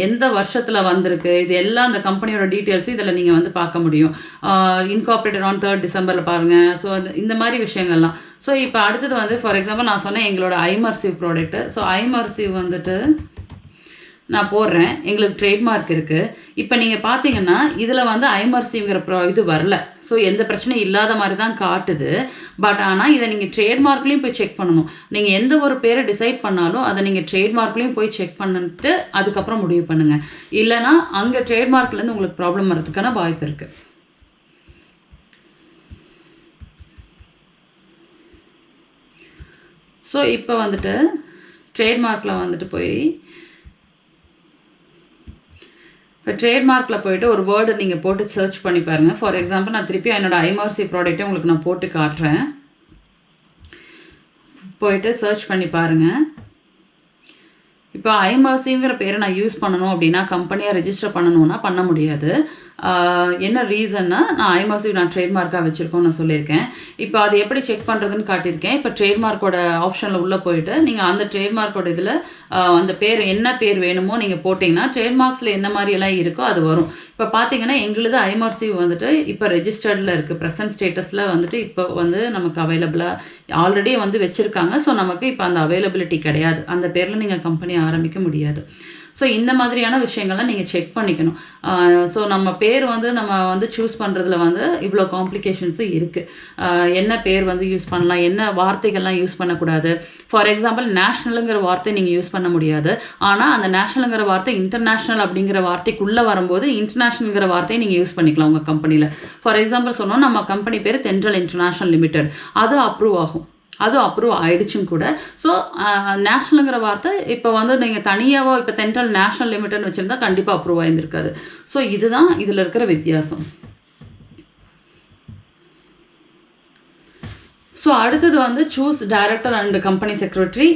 எந்த வருஷத்தில் வந்திருக்கு இது எல்லாம் அந்த கம்பெனியோட டீட்டெயில்ஸும் இதில் நீங்கள் வந்து பார்க்க முடியும். இன்கார்பரேட்டட் ஆன் 3rd Decemberல் பாருங்கள். ஸோ இந்த மாதிரி விஷயங்கள்லாம். ஸோ இப்போ அடுத்தது வந்து ஃபார் எக்ஸாம்பிள் நான் சொன்னேன் எங்களோட ஐமர்சிவ் ப்ராடக்ட்டு. ஸோ ஐமர்சிவ் வந்துட்டு நான் போடுறேன். எங்களுக்கு ட்ரேட்மார்க் இருக்குது. இப்போ நீங்கள் பார்த்தீங்கன்னா இதில் வந்து ஐமர்சிங்கிற இது வரல. ஸோ எந்த பிரச்சனையும் இல்லாத மாதிரி தான் காட்டுது. பட் ஆனால் இதை நீங்கள் ட்ரேட்மார்க்லேயும் போய் செக் பண்ணணும். நீங்கள் எந்த ஒரு பேரை டிசைட் பண்ணாலும் அதை நீங்கள் ட்ரேட்மார்க்லேயும் போய் செக் பண்ணிட்டு அதுக்கப்புறம் முடிவு பண்ணுங்கள். இல்லைனா அங்கே ட்ரேட்மார்க்லேருந்து உங்களுக்கு ப்ராப்ளம் வர்றதுக்கான வாய்ப்பு இருக்குது. ஸோ இப்போ வந்துட்டு ட்ரேட்மார்க்கில் வந்துட்டு போய் இப்போ ட்ரேட்மார்க்கில் போய்ட்டு ஒரு வேர்டு நீங்கள் போட்டு சர்ச் பண்ணி பாருங்கள். ஃபார் எக்ஸாம்பிள் நான் திருப்பி என்னோடய ஐமர்சி ப்ராடக்ட்டை உங்களுக்கு நான் போட்டு காட்டுறேன். போய்ட்டு சர்ச் பண்ணி பாருங்கள். இப்போ ஐமர்சிங்கிற பேரை நான் யூஸ் பண்ணணும் அப்படின்னா கம்பெனியாக ரெஜிஸ்டர் பண்ணணுன்னா பண்ண முடியாது. என்ன ரீசன்னா நான் ஐமர்சி நான் ட்ரேட்மார்க்காக வச்சுருக்கோன்னு நான் சொல்லியிருக்கேன். இப்போ அது எப்படி செக் பண்ணுறதுன்னு காட்டியிருக்கேன். இப்போ ட்ரேட்மார்க்கோட ஆப்ஷனில் உள்ளே போயிட்டு நீங்கள் அந்த ட்ரேட்மார்க்கோட இதில் அந்த பேர் என்ன பேர் வேணுமோ நீங்கள் போட்டிங்கன்னா ட்ரேட்மார்க்ஸில் என்ன மாதிரியெல்லாம் இருக்கோ அது வரும். இப்போ பார்த்தீங்கன்னா எங்களுது ஐமர்சி வந்துட்டு இப்போ ரெஜிஸ்டர்டில் இருக்குது. ப்ரெசன்ட் ஸ்டேட்டஸில் வந்துட்டு இப்போ வந்து நமக்கு அவைலபிளாக ஆல்ரெடி வந்து வச்சுருக்காங்க. ஸோ நமக்கு இப்போ அந்த அவைலபிலிட்டி கிடையாது. அந்த பேரில் நீங்கள் கம்பெனி ஆரம்பிக்க முடியாது. ஸோ இந்த மாதிரியான விஷயங்கள்லாம் நீங்கள் செக் பண்ணிக்கணும். ஸோ நம்ம பேர் வந்து நம்ம வந்து சூஸ் பண்ணுறதுல வந்து இவ்வளோ காம்ப்ளிகேஷன்ஸும் இருக்குது. என்ன பேர் வந்து யூஸ் பண்ணலாம், என்ன வார்த்தைகள்லாம் யூஸ் பண்ணக்கூடாது. ஃபார் எக்ஸாம்பிள் நேஷ்னலுங்கிற வார்த்தை நீங்கள் யூஸ் பண்ண முடியாது. ஆனால் அந்த நேஷ்னலுங்கிற வார்த்தை இன்டர்நேஷ்னல் அப்படிங்கிற வார்த்தைக்குள்ளே வரும்போது இன்டர்நேஷ்னலுங்கிற வார்த்தையை நீங்கள் யூஸ் பண்ணிக்கலாம் உங்கள் கம்பெனியில். ஃபார் எக்ஸாம்பிள் சொன்னோம் நம்ம கம்பெனி பேர் தென்றல் இன்டர்நேஷ்னல் லிமிடெட், அது அப்ரூவ் ஆகும். அதுவும் அப்ரூவ் ஆகிடுச்சும் கூட. ஸோ நேஷ்னலுங்கிற வார்த்தை இப்போ வந்து நீங்கள் தனியாகவோ இப்போ தென்றல் நேஷ்னல் லிமிட்டட்னு வச்சுருந்தா கண்டிப்பாக அப்ரூவ் ஆகியிருந்திருக்காது. ஸோ இதுதான் இதில் இருக்கிற வித்தியாசம். ஸோ அடுத்தது வந்து choose director and company secretary.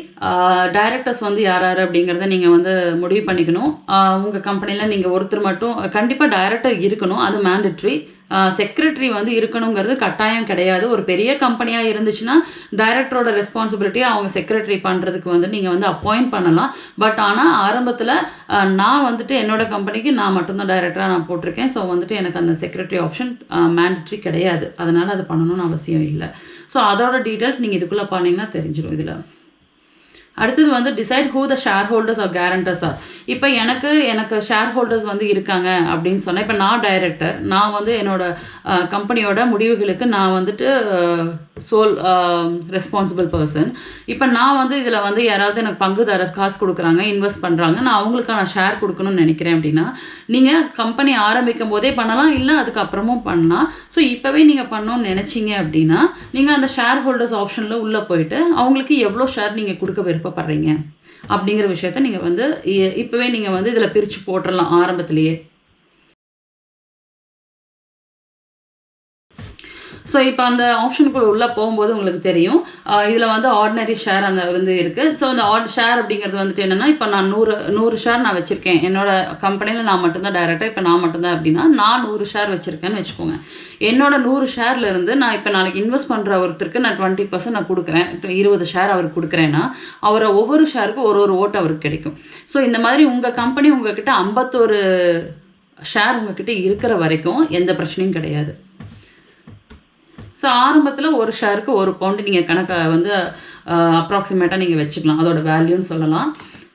Directors வந்து யார் யார் அப்படிங்கிறத நீங்கள் வந்து முடிவு பண்ணிக்கணும். உங்கள் கம்பெனியில் நீங்கள் ஒருத்தர் மட்டும் கண்டிப்பாக டைரக்டர் இருக்கணும், அது மேண்டட்ரி. செக்ரட்டரி வந்து இருக்கணுங்கிறது கட்டாயம் கிடையாது. ஒரு பெரிய கம்பெனியாக இருந்துச்சுன்னா டைரக்டரோட ரெஸ்பான்சிபிலிட்டியை அவங்க செக்ரட்டரி பண்ணுறதுக்கு வந்து நீங்கள் வந்து அப்பாயிண்ட் பண்ணலாம். பட் ஆனால் ஆரம்பத்தில் நான் வந்துட்டு என்னோடய கம்பெனிக்கு நான் மட்டும்தான் டைரக்டராக நான் போட்டிருக்கேன். ஸோ வந்துட்டு எனக்கு அந்த செக்ரட்டரி ஆப்ஷன் மேண்டட்ரி கிடையாது. அதனால் அது பண்ணணும்னு அவசியம் இல்லை. ஸோ அதோட டீட்டெயில்ஸ் நீங்கள் இதுக்குள்ளே பண்ணிங்கன்னா தெரிஞ்சிடும் இதில். அடுத்தது வந்து decide who the shareholders are guarantors are. இப்போ எனக்கு ஷேர் ஹோல்டர்ஸ் வந்து இருக்காங்க அப்படின்னு சொன்னால், இப்போ நான் டைரக்டர், நான் வந்து என்னோடய கம்பெனியோட முடிவுகளுக்கு நான் வந்துட்டு சோல் ரெஸ்பான்சிபிள் பர்சன். இப்போ நான் வந்து இதில் வந்து யாராவது எனக்கு பங்குதாரர் காசு கொடுக்குறாங்க, இன்வெஸ்ட் பண்ணுறாங்க, நான் அவங்களுக்கான ஷேர் கொடுக்கணும்னு நினைக்கிறேன் அப்படின்னா நீங்கள் கம்பெனி ஆரம்பிக்கும் போதே பண்ணலாம், இல்லை அதுக்கப்புறமும் பண்ணலாம். ஸோ இப்போவே நீங்கள் பண்ணணும்னு நினச்சிங்க அப்படின்னா நீங்கள் அந்த ஷேர் ஹோல்டர்ஸ் ஆப்ஷனில் உள்ளே போயிட்டு அவங்களுக்கு எவ்வளோ ஷேர் நீங்கள் கொடுக்க விருப்பப்படுறீங்க அப்படிங்கிற விஷயத்த நீங்கள் வந்து இப்போவே நீங்கள் வந்து இதில் பிரித்து போட்டுடலாம் ஆரம்பத்திலேயே. ஸோ இப்போ அந்த ஆப்ஷனுக்குள்ளே உள்ளே போகும்போது உங்களுக்கு தெரியும் இதில் வந்து ஆர்டினரி ஷேர் அந்த வந்து இருக்குது. ஸோ அந்த ஷேர் அப்படிங்கிறது வந்துட்டு என்னென்னா, இப்போ நான் 100 ஷேர் நான் வச்சுருக்கேன் என்னோடய கம்பெனியில், நான் மட்டும்தான் டைரக்டர், இப்போ நான் மட்டும்தான் அப்படின்னா நான் 100 ஷேர் வச்சுருக்கேன்னு வச்சுக்கோங்க. என்னோட 100 ஷேர்லேருந்து நான் இப்போ நாளைக்கு இன்வெஸ்ட் பண்ணுற ஒருத்தருக்கு நான் 20% நான் கொடுக்குறேன், 20 ஷேர் அவருக்கு கொடுக்குறேன்னா அவரை ஒவ்வொரு ஷேருக்கும் ஒரு ஓட்டு அவருக்கு கிடைக்கும். ஸோ இந்த மாதிரி உங்கள் கம்பெனி உங்ககிட்ட 51 ஷேர் உங்ககிட்ட இருக்கிற வரைக்கும் எந்த பிரச்சனையும் கிடையாது. ஸோ ஆரம்பத்தில் ஒரு ஷேருக்கு £1 நீங்கள் கணக்கை வந்து அப்ராக்சிமேட்டாக நீங்கள் வச்சுக்கலாம், அதோட வேல்யூன்னு சொல்லலாம்.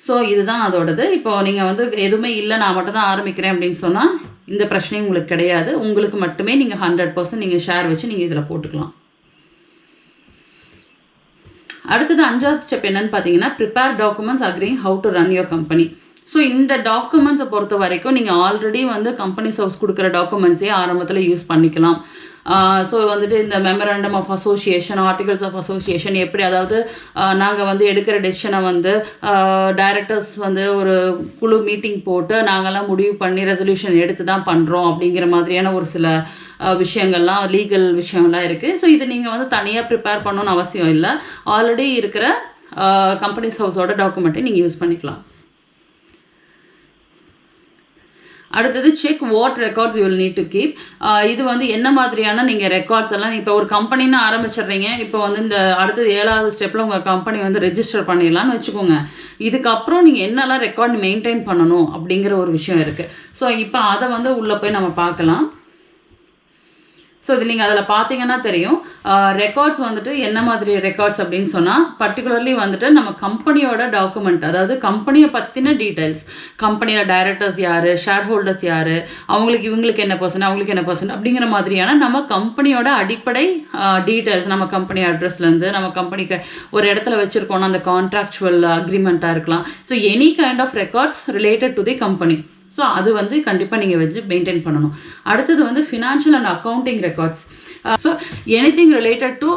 ஸோ இதுதான் அதோடது. இப்போது நீங்கள் வந்து எதுவுமே இல்லை நான் மட்டும் தான் ஆரம்பிக்கிறேன் அப்படின்னு சொன்னால் இந்த பிரச்சனையும் உங்களுக்கு கிடையாது. உங்களுக்கு மட்டுமே நீங்கள் 100% நீங்கள் ஷேர் வச்சு நீங்கள் இதில் போட்டுக்கலாம். அடுத்தது 5வது ஸ்டெப் என்னன்னு பார்த்தீங்கன்னா, prepare documents அக்ரிங் how to run your company. So இந்த டாக்குமெண்ட்ஸை பொறுத்த வரைக்கும் நீங்கள் ஆல்ரெடி வந்து கம்பெனி ஹவுஸ் கொடுக்குற டாக்குமெண்ட்ஸே ஆரம்பத்தில் யூஸ் பண்ணிக்கலாம். ஸோ வந்துட்டு இந்த memorandum of association, articles of association எப்படி, அதாவது நாங்கள் வந்து எடுக்கிற டெசிஷனை வந்து டைரக்டர்ஸ் வந்து ஒரு குழு மீட்டிங் போட்டு நாங்கள்லாம் முடிவு பண்ணி ரெசல்யூஷன் எடுத்து தான் பண்ணுறோம் அப்படிங்கிற மாதிரியான ஒரு சில விஷயங்கள்லாம் லீகல் விஷயங்கள்லாம் இருக்குது. ஸோ இது நீங்கள் வந்து தனியாக ப்ரிப்பேர் பண்ணணும்னு அவசியம் இல்லை. ஆல்ரெடி இருக்கிற கம்பெனிஸ் ஹவுஸோட டாக்குமெண்ட்டை நீங்கள் யூஸ் பண்ணிக்கலாம். அடுத்தது check what records you will need to keep. இது வந்து என்ன மாதிரியான நீங்கள் ரெக்கார்ட்ஸ் எல்லாம், இப்போ ஒரு கம்பெனின்னு ஆரம்பிச்சிடுறீங்க, இப்போ வந்து இந்த அடுத்தது 7வது ஸ்டெப்பில் உங்கள் கம்பெனி வந்து ரெஜிஸ்டர் பண்ணிடலான்னு வச்சுக்கோங்க. இதுக்கப்புறம் நீங்கள் என்னெல்லாம் ரெக்கார்ட் மெயின்டைன் பண்ணணும் அப்படிங்கிற ஒரு விஷயம் இருக்குது. ஸோ இப்போ அதை வந்து உள்ளே போய் நம்ம பார்க்கலாம். ஸோ இது நீங்கள் அதில் பார்த்தீங்கன்னா தெரியும் ரெக்கார்ட்ஸ் வந்துட்டு என்ன மாதிரி ரெக்கார்ட்ஸ் அப்படின்னு சொன்னால், பர்டிகுலர்லி வந்துட்டு நம்ம கம்பெனியோட டாக்குமெண்ட், அதாவது கம்பெனியை பற்றின டீட்டெயில்ஸ், கம்பெனியில் டைரக்டர்ஸ் யார், ஷேர் ஹோல்டர்ஸ் யார், இவங்களுக்கு என்ன பர்சன்ட், அவங்களுக்கு என்ன பர்சன்ட் அப்படிங்கிற மாதிரியான நம்ம கம்பெனியோட அடிப்படை டீட்டெயில்ஸ், நம்ம கம்பெனி அட்ரஸ்லேருந்து நம்ம கம்பெனிக்கு ஒரு இடத்துல வச்சுருக்கோன்னா அந்த கான்ட்ராக்சுவல் அக்ரிமெண்ட்டாக இருக்கலாம். So any kind of records related to the company. So அது வந்து கண்டிப்பாக நீங்கள் வச்சு மெயின்டைன் பண்ணணும். அடுத்தது வந்து financial and accounting records. So anything related to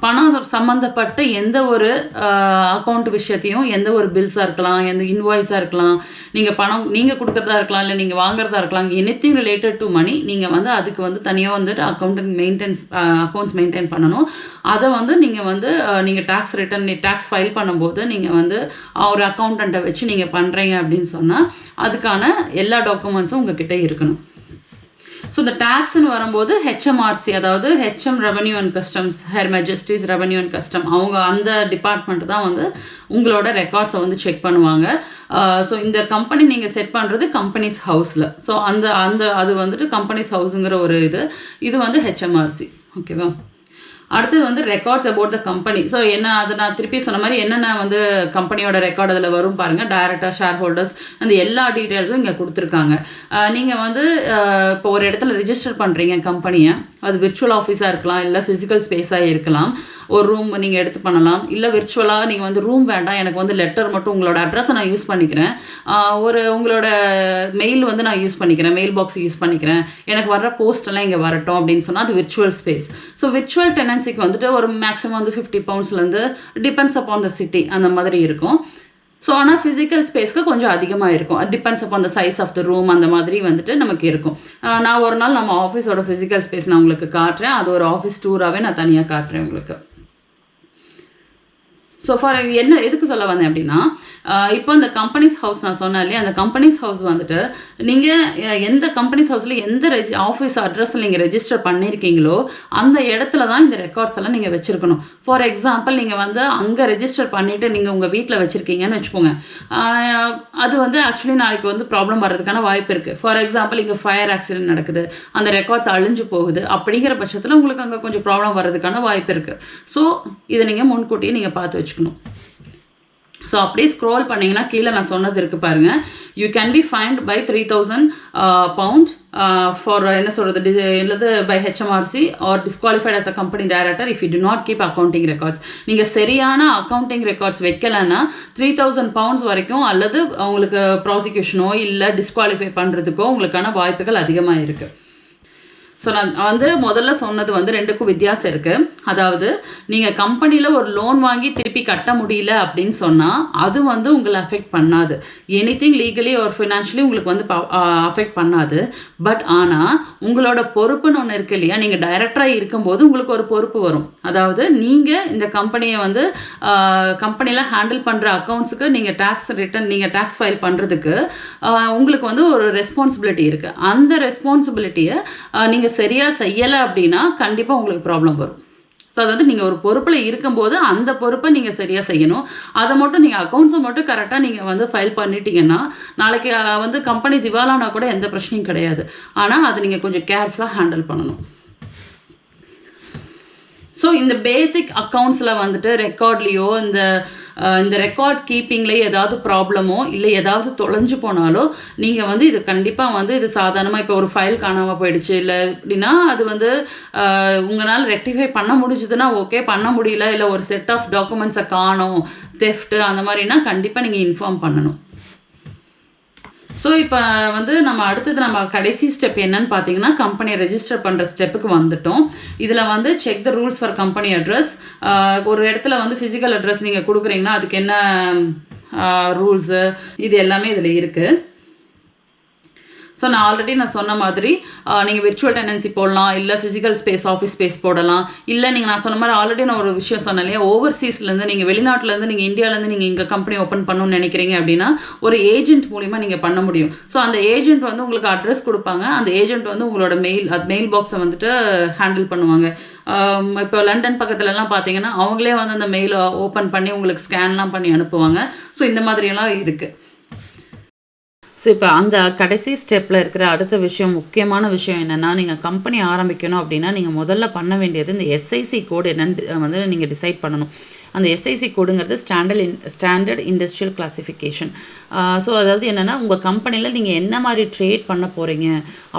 பணம் சம்மந்தப்பட்ட எந்த ஒரு அக்கௌண்ட் விஷயத்தையும், எந்த ஒரு பில்ஸாக இருக்கலாம், எந்த இன்வாய்ஸாக இருக்கலாம், நீங்கள் பணம் நீங்கள் கொடுக்குறதா இருக்கலாம், இல்லை நீங்கள் வாங்குறதா இருக்கலாம், எனிதிங் ரிலேட்டட் டு மணி நீங்கள் வந்து அதுக்கு வந்து தனியாக வந்துட்டு அக்கௌண்ட்ஸ் மெயின்டைன் பண்ணணும். அதை வந்து நீங்கள் டேக்ஸ் ஃபைல் பண்ணும்போது நீங்கள் வந்து ஒரு அக்கௌண்டண்ட்டை வச்சு நீங்கள் பண்ணுறீங்க அப்படின்னு சொன்னால் அதுக்கான எல்லா டாக்குமெண்ட்ஸும் உங்ககிட்ட இருக்கணும். ஸோ இந்த டேக்ஸ்ன்னு வரும்போது ஹெச்எம்ஆர்சி, அதாவது HM revenue and customs, her majesty's revenue and custom, அவங்க அந்த டிபார்ட்மெண்ட் தான் வந்து உங்களோட ரெக்கார்ட்ஸை வந்து செக் பண்ணுவாங்க. ஸோ இந்த கம்பெனி நீங்கள் செட் பண்ணுறது கம்பெனிஸ் ஹவுஸில். ஸோ அது வந்துட்டு கம்பெனிஸ் ஹவுஸுங்கிற ஒரு இது வந்து ஹெச்எம்ஆர்சி. ஓகேவா? அடுத்தது வந்து records about the company. So அதை நான் திருப்பி சொன்ன மாதிரி என்னென்ன வந்து கம்பெனியோட ரெக்கார்டு அதில் வரும் பாருங்கள். டைரக்டர், ஷேர் ஹோல்டர்ஸ், அந்த எல்லா டீட்டெயில்ஸும் இங்கே கொடுத்துருக்காங்க. நீங்கள் வந்து இப்போ ஒரு இடத்துல ரிஜிஸ்டர் பண்ணுறீங்க கம்பெனியை, அது விர்ச்சுவல் ஆஃபீஸாக இருக்கலாம், இல்லை ஃபிசிக்கல் ஸ்பேஸாக இருக்கலாம். ஒரு ரூம் நீங்கள் எடுத்து பண்ணலாம், இல்லை விர்ச்சுவலாக நீங்கள் வந்து ரூம் வேண்டாம், எனக்கு வந்து லெட்டர் மட்டும் உங்களோட அட்ரஸை நான் யூஸ் பண்ணிக்கிறேன், உங்களோட மெயில் வந்து நான் யூஸ் பண்ணிக்கிறேன், மெயில் பாக்ஸ் யூஸ் பண்ணிக்கிறேன், எனக்கு வர்ற போஸ்டெல்லாம் இங்கே வரட்டும் அப்படின்னு சொன்னால் அது விர்ச்சுவல் ஸ்பேஸ். ஸோ விர்ச்சுவல் டெனன்சிக்கு வந்துட்டு ஒரு மேக்ஸிமம் வந்து 50 poundsலேருந்து டிபெண்ட்ஸ் அப்பான் த சிட்டி அந்த மாதிரி இருக்கும். ஸோ ஆனால் ஃபிசிக்கல் ஸ்பேஸ்க்கு கொஞ்சம் அதிகமாக இருக்கும். Depends upon the size of the room அந்த மாதிரி வந்துட்டு நமக்கு இருக்கும். நான் ஒரு நாள் நம்ம ஆஃபீஸோட ஃபிசிக்கல் ஸ்பேஸ் நான் உங்களுக்கு காட்டுறேன். அது ஒரு ஆஃபீஸ் டூராகவே நான் தனியாக காட்டுறேன் உங்களுக்கு. ஸோ எதுக்கு சொல்ல வந்தேன் அப்படின்னா, இப்போ இந்த கம்பெனிஸ் ஹவுஸ் நான் சொன்னேன் இல்லையா, அந்த கம்பெனிஸ் ஹவுஸ் வந்துட்டு நீங்கள் எந்த கம்பெனிஸ் ஹவுஸில் எந்த ஆஃபீஸ் அட்ரஸில் நீங்கள் ரெஜிஸ்டர் பண்ணியிருக்கீங்களோ அந்த இடத்துல தான் இந்த ரெக்கார்ட்ஸ் எல்லாம் நீங்கள் வச்சுருக்கணும். ஃபார் எக்ஸாம்பிள் நீங்கள் வந்து அங்கே ரெஜிஸ்டர் பண்ணிவிட்டு நீங்கள் உங்கள் வீட்டில் வச்சுருக்கீங்கன்னு வச்சுக்கோங்க, அது வந்து ஆக்சுவலி நாளைக்கு வந்து ப்ராப்ளம் வர்றதுக்கான வாய்ப்பு இருக்குது. ஃபார் எக்ஸாம்பிள் இங்கே ஃபயர் ஆக்சிடென்ட் நடக்குது, அந்த ரெக்கார்ட்ஸ் அழிஞ்சு போகுது, அப்படிங்கிற பட்சத்தில் உங்களுக்கு அங்கே கொஞ்சம் ப்ராப்ளம் வர்றதுக்கான வாய்ப்பு இருக்குது. ஸோ இதை நீங்கள் முன்கூட்டியே நீங்கள் பார்த்து வச்சுக்கணும். ஸோ அப்படியே ஸ்க்ரோல் பண்ணிங்கன்னா கீழே நான் சொன்னது இருக்குது பாருங்கள். You can be fined by 3000 pounds for என்ன சொல்கிறது இல்லது by HMRC or disqualified as a company director if you do not keep accounting records. நீங்கள் சரியான அக்கௌண்டிங் ரெக்கார்ட்ஸ் வைக்கலைன்னா 3000 pounds வரைக்கும் அல்லது உங்களுக்கு ப்ராசிக்யூஷனோ இல்லை டிஸ்குவாலிஃபை பண்ணுறதுக்கோ உங்களுக்கான வாய்ப்புகள் அதிகமாக இருக்குது. ஸோ நான் வந்து முதல்ல சொன்னது வந்து ரெண்டுக்கும் வித்தியாசம் இருக்குது. அதாவது நீங்கள் கம்பெனியில் ஒரு லோன் வாங்கி திருப்பி கட்ட முடியல அப்படின்னு சொன்னால் அது வந்து உங்களை அஃபெக்ட் பண்ணாது. எனிதிங் லீகலி ஒரு ஃபினான்ஷியலி உங்களுக்கு வந்து அஃபெக்ட் பண்ணாது. பட் ஆனால் உங்களோட பொறுப்புன்னு ஒன்று இருக்குது இல்லையா, நீங்கள் டைரக்டராக இருக்கும்போது உங்களுக்கு ஒரு பொறுப்பு வரும். அதாவது நீங்கள் இந்த கம்பெனியை வந்து கம்பெனியில் ஹேண்டில் பண்ணுற அக்கௌண்ட்ஸுக்கு நீங்கள் டேக்ஸ் ஃபைல் பண்ணுறதுக்கு உங்களுக்கு வந்து ஒரு ரெஸ்பான்சிபிலிட்டி இருக்குது. அந்த ரெஸ்பான்சிபிலிட்டியை நீங்கள் சரியாக செய்யலை அப்படின்னா கண்டிப்பாக உங்களுக்கு ப்ராப்ளம் வரும். ஸோ அதாவது நீங்கள் ஒரு பொறுப்பில் இருக்கும்போது அந்த பொறுப்பை நீங்கள் சரியாக செய்யணும். அதை மட்டும் நீங்கள் அக்கௌண்ட்ஸை மட்டும் கரெக்டாக நீங்கள் வந்து ஃபைல் பண்ணிட்டீங்கன்னா நாளைக்கு வந்து கம்பெனி திவாலானா கூட எந்த பிரச்சனையும் கிடையாது. ஆனால் அதை நீங்கள் கொஞ்சம் கேர்ஃபுல்லாக ஹேண்டில் பண்ணணும். ஸோ இந்த பேசிக் அக்கௌண்ட்ஸில் வந்துட்டு ரெக்கார்ட்லேயோ இந்த ரெக்கார்ட் கீப்பிங்லேயே ஏதாவது ப்ராப்ளமோ இல்லை ஏதாவது தொலைஞ்சு போனாலோ நீங்கள் வந்து இது கண்டிப்பாக வந்து இது சாதாரணமாக இப்போ ஒரு ஃபைல் காணாமல் போயிடுச்சு இல்லை அப்படின்னா அது வந்து உங்களால் ரெக்டிஃபை பண்ண முடிஞ்சதுன்னா ஓகே, பண்ண முடியல இல்லை ஒரு செட் ஆஃப் டாக்குமெண்ட்ஸை காணோம், தெஃப்ட்டு அந்த மாதிரினா கண்டிப்பாக நீங்கள் இன்ஃபார்ம் பண்ணணும். ஸோ இப்போ வந்து நம்ம கடைசி ஸ்டெப் என்னன்னு பார்த்தீங்கன்னா கம்பெனியை ரெஜிஸ்டர் பண்ணுற ஸ்டெப்புக்கு வந்துட்டோம். இதில் வந்து check the rules for company address. ஒரு இடத்துல வந்து ஃபிசிக்கல் அட்ரஸ் நீங்கள் கொடுக்குறீங்கன்னா அதுக்கு என்ன ரூல்ஸு இது எல்லாமே இதில் இருக்குது. ஸோ நான் சொன்ன மாதிரி நீங்கள் விர்ச்சுவல் டெனன்சி போடலாம், இல்லை ஃபிசிக்கல் ஸ்பேஸ் ஆஃபீஸ் ஸ்பேஸ் போடலாம், இல்லை நான் சொன்ன மாதிரி ஆல்ரெடி நான் ஒரு விஷயம் சொன்னேன் இல்லையா, ஓவர்சீஸ்லேருந்து நீங்கள் வெளிநாட்டிலேருந்து நீங்கள் இந்தியாவிலேருந்து நீங்கள் இங்கே கம்பெனி ஓப்பன் பண்ணணும்னு நினைக்கிறீங்க அப்படின்னா ஒரு ஏஜென்ட் மூலிமா நீங்கள் பண்ண முடியும். ஸோ அந்த ஏஜென்ட் வந்து உங்களுக்கு அட்ரஸ் கொடுப்பாங்க. அந்த ஏஜென்ட் வந்து உங்களோட மெயில் பாக்ஸை வந்துட்டு ஹேண்டில் பண்ணுவாங்க. இப்போ லண்டன் பக்கத்துலலாம் பார்த்தீங்கன்னா அவங்களே வந்து அந்த மெயிலை ஓப்பன் பண்ணி உங்களுக்கு ஸ்கேன்லாம் பண்ணி அனுப்புவாங்க. ஸோ இந்த மாதிரியெல்லாம் இருக்குது. ஸோ இப்போ அந்த கடைசி ஸ்டெப்பில் இருக்கிற அடுத்த விஷயம், முக்கியமான விஷயம் என்னென்னா, நீங்கள் கம்பெனி ஆரம்பிக்கணும் அப்படின்னா நீங்கள் முதல்ல பண்ண வேண்டியது இந்த எஸ்ஐசி கோடு என்னன்னு வந்து நீங்கள் டிசைட் பண்ணணும். அந்த எஸ்ஐசி கோடுங்கிறது ஸ்டாண்டர்ட் இண்டஸ்ட்ரியல் கிளாசிஃபிகேஷன். ஸோ அதாவது என்னென்னா உங்கள் கம்பெனியில் நீங்கள் என்ன மாதிரி ட்ரேட் பண்ண போகிறீங்க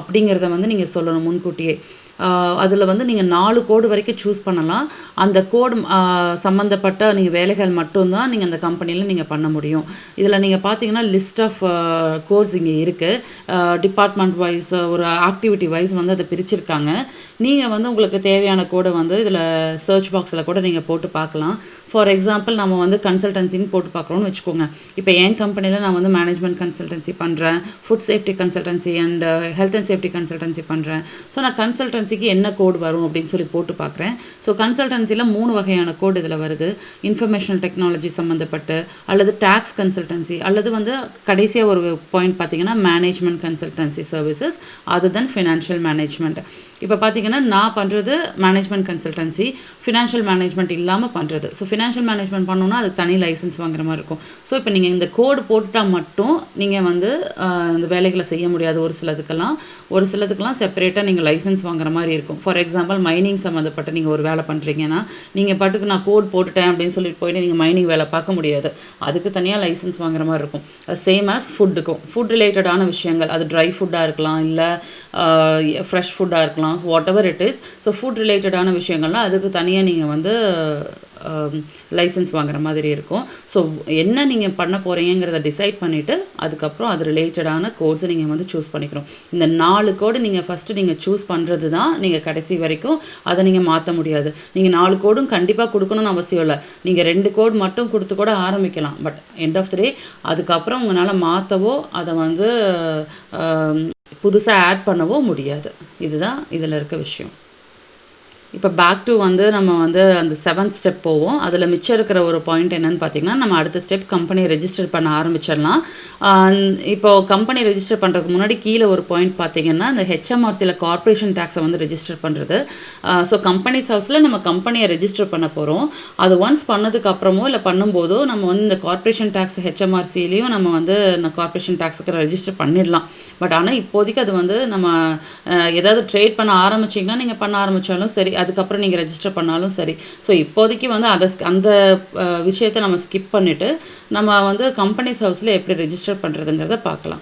அப்படிங்கிறத வந்து நீங்கள் சொல்லணும் முன்கூட்டியே. அதில் வந்து நீங்கள் 4 கோடு வரைக்கும் சூஸ் பண்ணலாம். அந்த கோடு சம்மந்தப்பட்ட நீங்கள் வேலைகள் மட்டும்தான் நீங்கள் அந்த கம்பெனியில் நீங்கள் பண்ண முடியும். இதில் நீங்கள் பார்த்தீங்கன்னா லிஸ்ட் ஆஃப் கோர்ஸ் இங்கே இருக்குது. டிபார்ட்மெண்ட் வைஸ் ஒரு ஆக்டிவிட்டி வைஸ் வந்து அதை பிரிச்சிருக்காங்க. நீங்கள் வந்து உங்களுக்கு தேவையான கோடை வந்து இதில் சர்ச் பாக்ஸில் கூட நீங்கள் போட்டு பார்க்கலாம். ஃபார் எக்ஸாம்பிள் நம்ம வந்து கன்சல்டன்சின்னு போட்டு பார்க்குறோன்னு வச்சுக்கோங்க. இப்போ என் கம்பெனியில் நான் வந்து மேனேஜ்மெண்ட் கன்சல்டன்சி பண்ணுறேன், food safety consultancy and health and safety consultancy பண்ணுறேன். ஸோ நான் கன்சல்டன்சிக்கு என்ன கோடு வரும் அப்படின்னு சொல்லி போட்டு பார்க்குறேன். ஸோ கன்சல்டன்சியில் 3 வகையான கோடு இதில் வருது. இன்ஃபர்மேஷனல் டெக்னாலஜி சம்மந்தப்பட்டு, அல்லது டேக்ஸ் கன்சல்டன்சி, அல்லது வந்து கடைசியாக ஒரு பாயிண்ட் பார்த்தீங்கன்னா மேனேஜ்மெண்ட் கன்சல்டன்சி சர்வீசஸ், அதுதான் ஃபினான்ஷியல் மேனேஜ்மெண்ட். இப்போ பார்த்தீங்கன்னா நான் பண்ணுறது மேனேஜ்மெண்ட் கன்சல்டன்சி, ஃபினான்ஷியல் மேனேஜ்மெண்ட் இல்லாமல் பண்ணுறது. ஸோ ஃபினான்ஷியல் மேனேஜ்மெண்ட் பண்ணணுன்னா அதுக்கு தனி லைசன்ஸ் வாங்குற மாதிரி இருக்கும். ஸோ இப்போ நீங்கள் இந்த கோடு போட்டுட்டால் மட்டும் நீங்கள் வந்து இந்த வேலைகளை செய்ய முடியாது. ஒரு சிலதுக்கெல்லாம் செப்பரேட்டாக நீங்கள் லைசன்ஸ் வாங்குற மாதிரி இருக்கும். ஃபார் எக்ஸாம்பிள் மைனிங் சம்மந்தப்பட்ட நீங்கள் ஒரு வேலை பண்ணுறீங்கன்னா நீங்கள் பாட்டுக்கு நான் கோட் போட்டுட்டேன் அப்படின்னு சொல்லிட்டு போயிட்டு நீங்கள் மைனிங் வேலை பார்க்க முடியாது. அதுக்கு தனியாக லைசன்ஸ் வாங்குற மாதிரி இருக்கும். சேம் ஆஸ் ஃபுட்டுக்கும், ஃபுட் ரிலேட்டடான விஷயங்கள், அது ட்ரை ஃபுட்டாக இருக்கலாம், இல்லை ஃப்ரெஷ் ஃபுட்டாக இருக்கலாம், what ever it is. So food ரிலேட்டடான விஷயங்கள்லாம் அதுக்கு தனியாக நீங்கள் வந்து லைசன்ஸ் வாங்குற மாதிரி இருக்கும். ஸோ என்ன நீங்கள் பண்ண போகிறீங்கிறத டிசைட் பண்ணிவிட்டு அதுக்கப்புறம் அது ரிலேட்டடான கோட்ஸை நீங்கள் வந்து சூஸ் பண்ணிக்கணும். இந்த 4 கோடு நீங்கள் ஃபஸ்ட்டு நீங்கள் சூஸ் பண்ணுறது தான் நீங்கள் கடைசி வரைக்கும் அதை நீங்கள் மாற்ற முடியாது. நீங்கள் 4 கோடும் கண்டிப்பாக கொடுக்கணும்னு அவசியம் இல்லை. நீங்கள் 2 கோடு மட்டும் கொடுத்து கூட ஆரம்பிக்கலாம். பட் எண்ட் ஆஃப் த டே அதுக்கப்புறம் உங்களால் மாற்றவோ அதை வந்து புதுசாக ஆட் பண்ணவோ முடியாது. இதுதான் இதில் இருக்க விஷயம். இப்போ பேக் டு வந்து நம்ம வந்து அந்த 7th ஸ்டெப் போவோம். அதில் மிச்சம் இருக்கிற ஒரு பாயிண்ட் என்னென்னு பார்த்தீங்கன்னா, நம்ம அடுத்த ஸ்டெப் கம்பெனி ரெஜிஸ்டர் பண்ண ஆரம்பிச்சிடலாம். இப்போது கம்பெனி ரெஜிஸ்டர் பண்ணுறதுக்கு முன்னாடி கீழே ஒரு பாயிண்ட் பார்த்தீங்கன்னா, இந்த ஹெச்எம்ஆர்சியில் கார்ப்பரேஷன் டேக்ஸை வந்து ரெஜிஸ்டர் பண்ணுறது. ஸோ கம்பெனிஸ் ஹவுஸில் நம்ம கம்பெனியை ரெஜிஸ்டர் பண்ண போகிறோம். அது ஒன்ஸ் பண்ணதுக்கு அப்புறமோ இல்லை பண்ணும்போதோ நம்ம வந்து இந்த கார்ப்பரேஷன் டேக்ஸ் ஹெச்எம்ஆர்சிலையும் நம்ம வந்து கார்ப்பரேஷன் டேக்ஸுக்கு ரெஜிஸ்டர் பண்ணிடலாம். பட் ஆனால் இப்போதைக்கு அது வந்து நம்ம ஏதாவது ட்ரேட் பண்ண ஆரம்பிச்சிங்கன்னா நீங்கள் பண்ண ஆரம்பித்தாலும் சரி, அதுக்கப்புறம் நீங்கள் ரெஜிஸ்டர் பண்ணாலும் சரி. ஸோ இப்போதைக்கு வந்து அந்த விஷயத்தை நம்ம ஸ்கிப் பண்ணிவிட்டு நம்ம வந்து கம்பெனிஸ் ஹவுஸில் எப்படி ரெஜிஸ்டர் பண்ணுறதுங்கிறத பார்க்கலாம்.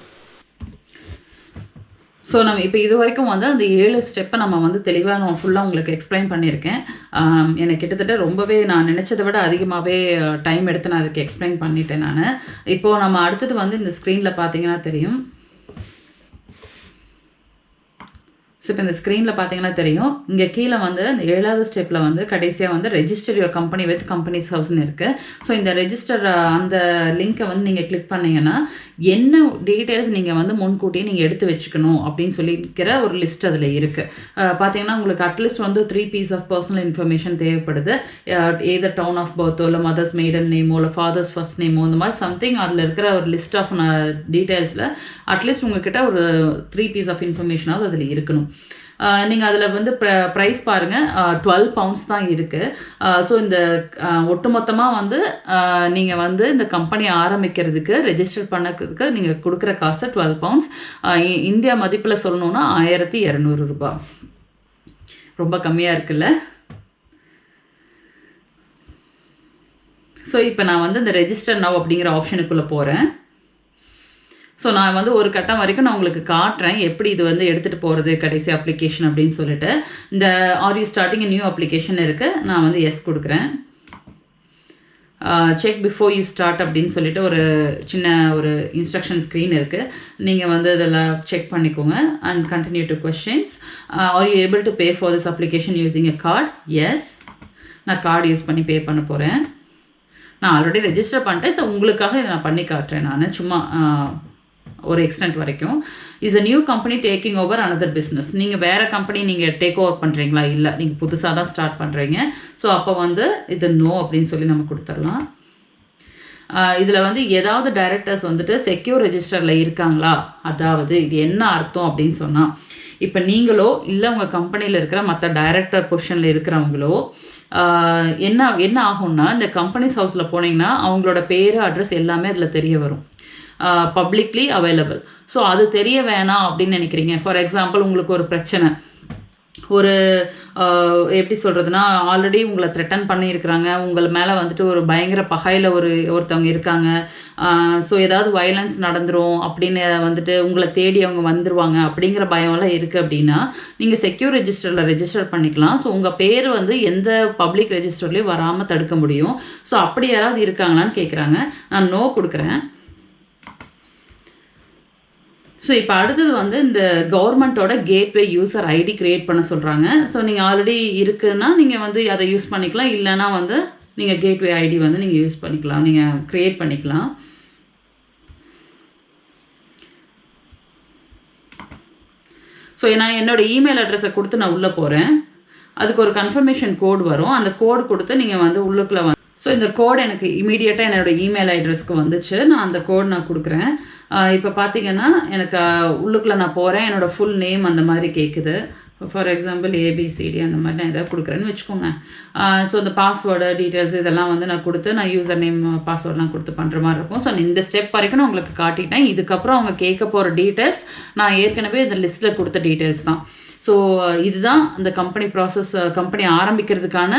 ஸோ நம்ம இப்போ இது வரைக்கும் வந்து அந்த 7 ஸ்டெப்பை நம்ம வந்து தெளிவாக நான் ஃபுல்லாக உங்களுக்கு எக்ஸ்பிளைன் பண்ணியிருக்கேன். எனக்கு கிட்டத்தட்ட ரொம்பவே நான் நினச்சதை விட அதிகமாகவே டைம் எடுத்து நான் அதுக்கு எக்ஸ்பிளைன் பண்ணிட்டேன் நான். இப்போது நம்ம அடுத்தது வந்து இந்த ஸ்க்ரீனில் பார்த்தீங்கன்னா தெரியும். ஸோ இப்போ இந்த ஸ்க்ரீனில் பார்த்தீங்கன்னா தெரியும், இங்கே கீழே வந்து இந்த 7வது ஸ்டெப்பில் வந்து கடைசியாக வந்து register your company with companies ஹவுஸ்னு இருக்குது. ஸோ இந்த ரெஜிஸ்டர் அந்த லிங்க்கை வந்து நீங்கள் கிளிக் பண்ணிங்கன்னா என்ன டீட்டெயில்ஸ் நீங்கள் வந்து முன்கூட்டியே நீங்கள் எடுத்து வச்சுக்கணும் அப்படின்னு சொல்லிக்கிற ஒரு லிஸ்ட் அதில் இருக்குது. பார்த்தீங்கன்னா உங்களுக்கு அட்லீஸ்ட் வந்து 3 பீஸ் ஆஃப் பர்சனல் இன்ஃபர்மேஷன் தேவைப்படுது. ஏதர் டவுன் ஆஃப் பர்த்தோ இல்லை மதர்ஸ் மெய்டன் நேமோ இல்லை ஃபாதர்ஸ் ஃபர்ஸ்ட் நேமோ இந்த மாதிரி சம்திங் அதில் இருக்கிற ஒரு லிஸ்ட் ஆஃப் டீட்டெயில்ஸில் அட்லீஸ்ட் உங்கள்கிட்ட ஒரு 3 பீஸ் ஆஃப் இன்ஃபர்மேஷனாவது அதில் இருக்கணும். நீங்கள் அதில் வந்து ப்ரைஸ் பாருங்கள், 12 பவுண்ட்ஸ் தான் இருக்குது. ஸோ இந்த ஒட்டுமொத்தமாக வந்து நீங்கள் வந்து இந்த கம்பெனி ஆரம்பிக்கிறதுக்கு ரெஜிஸ்டர் பண்ணுறதுக்கு நீங்கள் கொடுக்குற காசு 12 பவுண்ட்ஸ். இந்தியா மதிப்பில் சொல்லணுன்னா 1200 ரூபாய். ரொம்ப கம்மியாக இருக்குல்ல? ஸோ இப்போ நான் வந்து இந்த ரெஜிஸ்டர் நவ் அப்படிங்கிற ஆப்ஷனுக்குள்ளே போகிறேன். ஸோ நான் வந்து ஒரு கட்டம் வரைக்கும் நான் உங்களுக்கு காட்டுறேன் எப்படி இது வந்து எடுத்துகிட்டு போகிறது கடைசி அப்ளிகேஷன் அப்படின்னு சொல்லிட்டு. இந்த are you starting new application இருக்குது. நான் வந்து எஸ் கொடுக்குறேன். செக் பிஃபோர் யூ ஸ்டார்ட் அப்படின்னு சொல்லிட்டு ஒரு சின்ன ஒரு இன்ஸ்ட்ரக்ஷன் ஸ்க்ரீன் இருக்குது. நீங்கள் வந்து இதெல்லாம் செக் பண்ணிக்கோங்க. And continue to questions. Are you able to pay for this application using a card? Yes, நான் கார்டு யூஸ் பண்ணி பே பண்ண போகிறேன். நான் ஆல்ரெடி ரெஜிஸ்டர் பண்ணிட்டேன். ஸோ உங்களுக்காக இதை நான் பண்ணி காட்டுறேன். நான் சும்மா ஒரு எக்ஸ்டென்ட் வரைக்கும். Is a new company taking over another business. நீங்கள் வேறு கம்பெனி நீங்கள் டேக் ஓவர் பண்ணுறீங்களா? இல்லை, நீங்கள் புதுசாக தான் ஸ்டார்ட் பண்ணுறீங்க. ஸோ அப்போ வந்து இது நோ அப்படின்னு சொல்லி நம்ம கொடுத்துடலாம். இதில் வந்து ஏதாவது டைரக்டர்ஸ் வந்துட்டு செக்யூர் ரெஜிஸ்டரில் இருக்காங்களா? அதாவது இது என்ன அர்த்தம் அப்படின்னு சொன்னால், இப்போ நீங்களோ இல்லை உங்கள் கம்பெனியில் இருக்கிற மற்ற டைரக்டர் பொசிஷனில் இருக்கிறவங்களோ என்ன ஆகும்னா, இந்த கம்பெனிஸ் ஹவுஸில் போனீங்கன்னா அவங்களோட பேர், அட்ரஸ் எல்லாமே அதில் தெரிய வரும். Publicly available. ஸோ அது தெரிய வேணாம் அப்படின்னு நினைக்கிறீங்க. ஃபார் எக்ஸாம்பிள் உங்களுக்கு ஒரு பிரச்சனை, ஒரு எப்படி சொல்கிறதுனா, ஆல்ரெடி உங்களை த்ரெட்டன் பண்ணியிருக்கிறாங்க, உங்கள் மேலே வந்துட்டு ஒரு பயங்கர பகையில் ஒருத்தவங்க இருக்காங்க. ஸோ ஏதாவது வயலன்ஸ் நடந்துரும் அப்படின்னு வந்துட்டு உங்களை தேடி அவங்க வந்துருவாங்க அப்படிங்கிற பயம்லாம் இருக்குது அப்படின்னா, நீங்கள் செக்யூர் ரெஜிஸ்டரில் ரெஜிஸ்டர் பண்ணிக்கலாம். ஸோ உங்கள் பேர் வந்து எந்த பப்ளிக் ரெஜிஸ்டர்லேயும் வராமல் தடுக்க முடியும். ஸோ அப்படி யாராவது இருக்காங்களான்னு கேட்குறாங்க. நான் நோ கொடுக்குறேன். ஸோ இப்போ அடுத்தது வந்து இந்த கவர்மெண்ட்டோட கேட்வே யூசர் ஐடி க்ரியேட் பண்ண சொல்கிறாங்க. ஸோ நீங்கள் ஆல்ரெடி இருக்குன்னா நீங்கள் வந்து அதை யூஸ் பண்ணிக்கலாம். இல்லைனா வந்து நீங்கள் கேட்வே ஐடி வந்து நீங்கள் யூஸ் பண்ணிக்கலாம், நீங்கள் க்ரியேட் பண்ணிக்கலாம். ஸோ நான் என்னோடய இமெயில் அட்ரஸை கொடுத்து நான் உள்ளே போகிறேன். அதுக்கு ஒரு கன்ஃபர்மேஷன் கோடு வரும். அந்த கோடு கொடுத்து நீங்கள் வந்து உள்ளுக்குள்ளே ஸோ இந்த கோடு எனக்கு இமீடியட்டாக என்னோடய இமெயில் அட்ரஸ்க்கு வந்துச்சு. நான் அந்த கோடு நான் கொடுக்குறேன். இப்போ பார்த்தீங்கன்னா எனக்கு உள்ளுக்குள்ளே நான் போகிறேன். என்னோடய ஃபுல் நேம் அந்த மாதிரி கேட்குது. ஃபார் எக்ஸாம்பிள் ஏபிசிடி அந்த மாதிரி நான் எதாவது கொடுக்குறேன்னு வச்சுக்கோங்க. ஸோ இந்த பாஸ்வேர்டு டீட்டெயில்ஸ் இதெல்லாம் வந்து நான் கொடுத்து நான் யூசர் நேம் பாஸ்வேர்டெலாம் கொடுத்து பண்ணுற மாதிரி இருக்கும். ஸோ இந்த ஸ்டெப் வரைக்கும் நான் உங்களுக்கு காட்டிட்டேன். இதுக்கப்புறம் அவங்க கேட்க போகிற டீட்டெயில்ஸ் நான் ஏற்கனவே இந்த லிஸ்ட்டில் கொடுத்த டீட்டெயில்ஸ் தான். ஸோ இதுதான் அந்த கம்பெனி ஆரம்பிக்கிறதுக்கான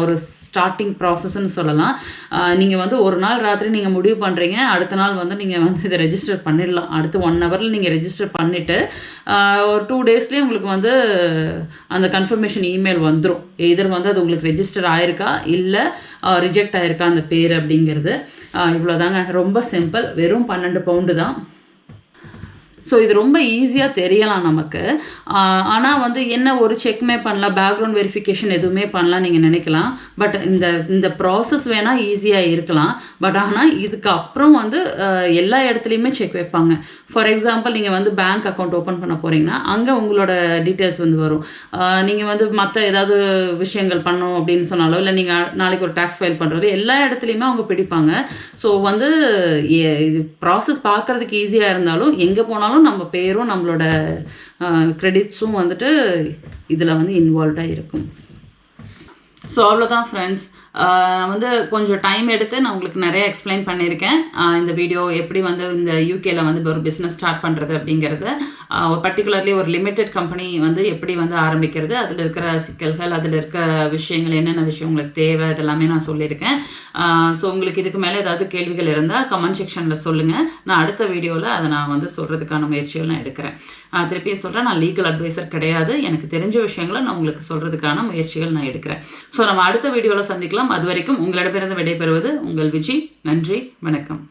ஒரு ஸ்டார்டிங் ப்ராசஸ்ன்னு சொல்லலாம். நீங்கள் வந்து ஒரு நாள் ராத்திரி நீங்கள் முடிவு பண்ணுறீங்க, அடுத்த நாள் வந்து நீங்கள் வந்து இதை ரெஜிஸ்டர் பண்ணிடலாம். அடுத்து 1 ஹவரில் நீங்கள் ரெஜிஸ்டர் பண்ணிவிட்டு ஒரு 2 டேஸ்லேயே உங்களுக்கு வந்து அந்த கன்ஃபர்மேஷன் இமெயில் வந்துடும். எதர் வந்து அது உங்களுக்கு ரெஜிஸ்டர் ஆயிருக்கா இல்லை ரிஜெக்ட் ஆயிருக்கா அந்த பேர் அப்படிங்கிறது. இவ்வளோதாங்க, ரொம்ப சிம்பிள். வெறும் 12 பவுண்டு தான். ஸோ இது ரொம்ப ஈஸியாக தெரியலாம் நமக்கு. ஆனால் வந்து என்ன ஒரு செக்மே பண்ணலாம், பேக்ரவுண்ட் வெரிஃபிகேஷன் எதுவுமே பண்ணலாம் நீங்கள் நினைக்கலாம். பட் இந்த ப்ராசஸ் வேணால் ஈஸியாக இருக்கலாம். பட் ஆனால் இதுக்கப்புறம் வந்து எல்லா இடத்துலையுமே செக் வைப்பாங்க. ஃபார் எக்ஸாம்பிள் நீங்கள் வந்து பேங்க் அக்கௌண்ட் ஓப்பன் பண்ண போகிறீங்கன்னா அங்கே உங்களோட டீட்டெயில்ஸ் வந்து வரும். நீங்கள் வந்து மற்ற ஏதாவது விஷயங்கள் பண்ணணும் அப்படின்னு சொன்னாலோ, இல்லை நீங்கள் நாளைக்கு ஒரு டேக்ஸ் ஃபைல் பண்ணுறது, எல்லா இடத்துலையுமே அவங்க பிடிப்பாங்க. ஸோ வந்து இது ப்ராசஸ் பார்க்குறதுக்கு ஈஸியாக இருந்தாலும் எங்கே போனாலும் நம்ம பேரும் நம்மளோட கிரெடிட்ஸும் வந்துட்டு இதில் வந்து இன்வால்வ்டாக இருக்கும். ஸோ அவ்வளோதான் ஃப்ரெண்ட்ஸ். வந்து கொஞ்சம் டைம் எடுத்து நான் உங்களுக்கு நிறைய எக்ஸ்பிளைன் பண்ணியிருக்கேன். இந்த வீடியோ எப்படி வந்து இந்த யூகேல வந்து ஒரு பிஸ்னஸ் ஸ்டார்ட் பண்ணுறது அப்படிங்கிறது, பர்டிகுலர்லி ஒரு லிமிடெட் கம்பெனி வந்து எப்படி வந்து ஆரம்பிக்கிறது, அதில் இருக்கிற சிக்கல்கள், அதில் இருக்க விஷயங்கள், என்னென்ன விஷயம் உங்களுக்கு தேவை, இதெல்லாமே நான் சொல்லியிருக்கேன். ஸோ உங்களுக்கு இதுக்கு மேலே ஏதாவது கேள்விகள் இருந்தால் கமெண்ட் செக்ஷனில் சொல்லுங்கள். நான் அடுத்த வீடியோவில் அதை நான் வந்து சொல்கிறதுக்கான முயற்சிகள் நான் எடுக்கிறேன். திருப்பியும் சொல்கிறேன், நான் லீகல் அட்வைசர் கிடையாது. எனக்கு தெரிஞ்ச விஷயங்களை நான் உங்களுக்கு சொல்கிறதுக்கான முயற்சிகள் நான் எடுக்கிறேன். ஸோ நம்ம அடுத்த வீடியோவில் சந்திக்கலாம். அது வரைக்கும் உங்களிடமிருந்து விடைபெறுவது உங்கள் விஜி. நன்றி, வணக்கம்.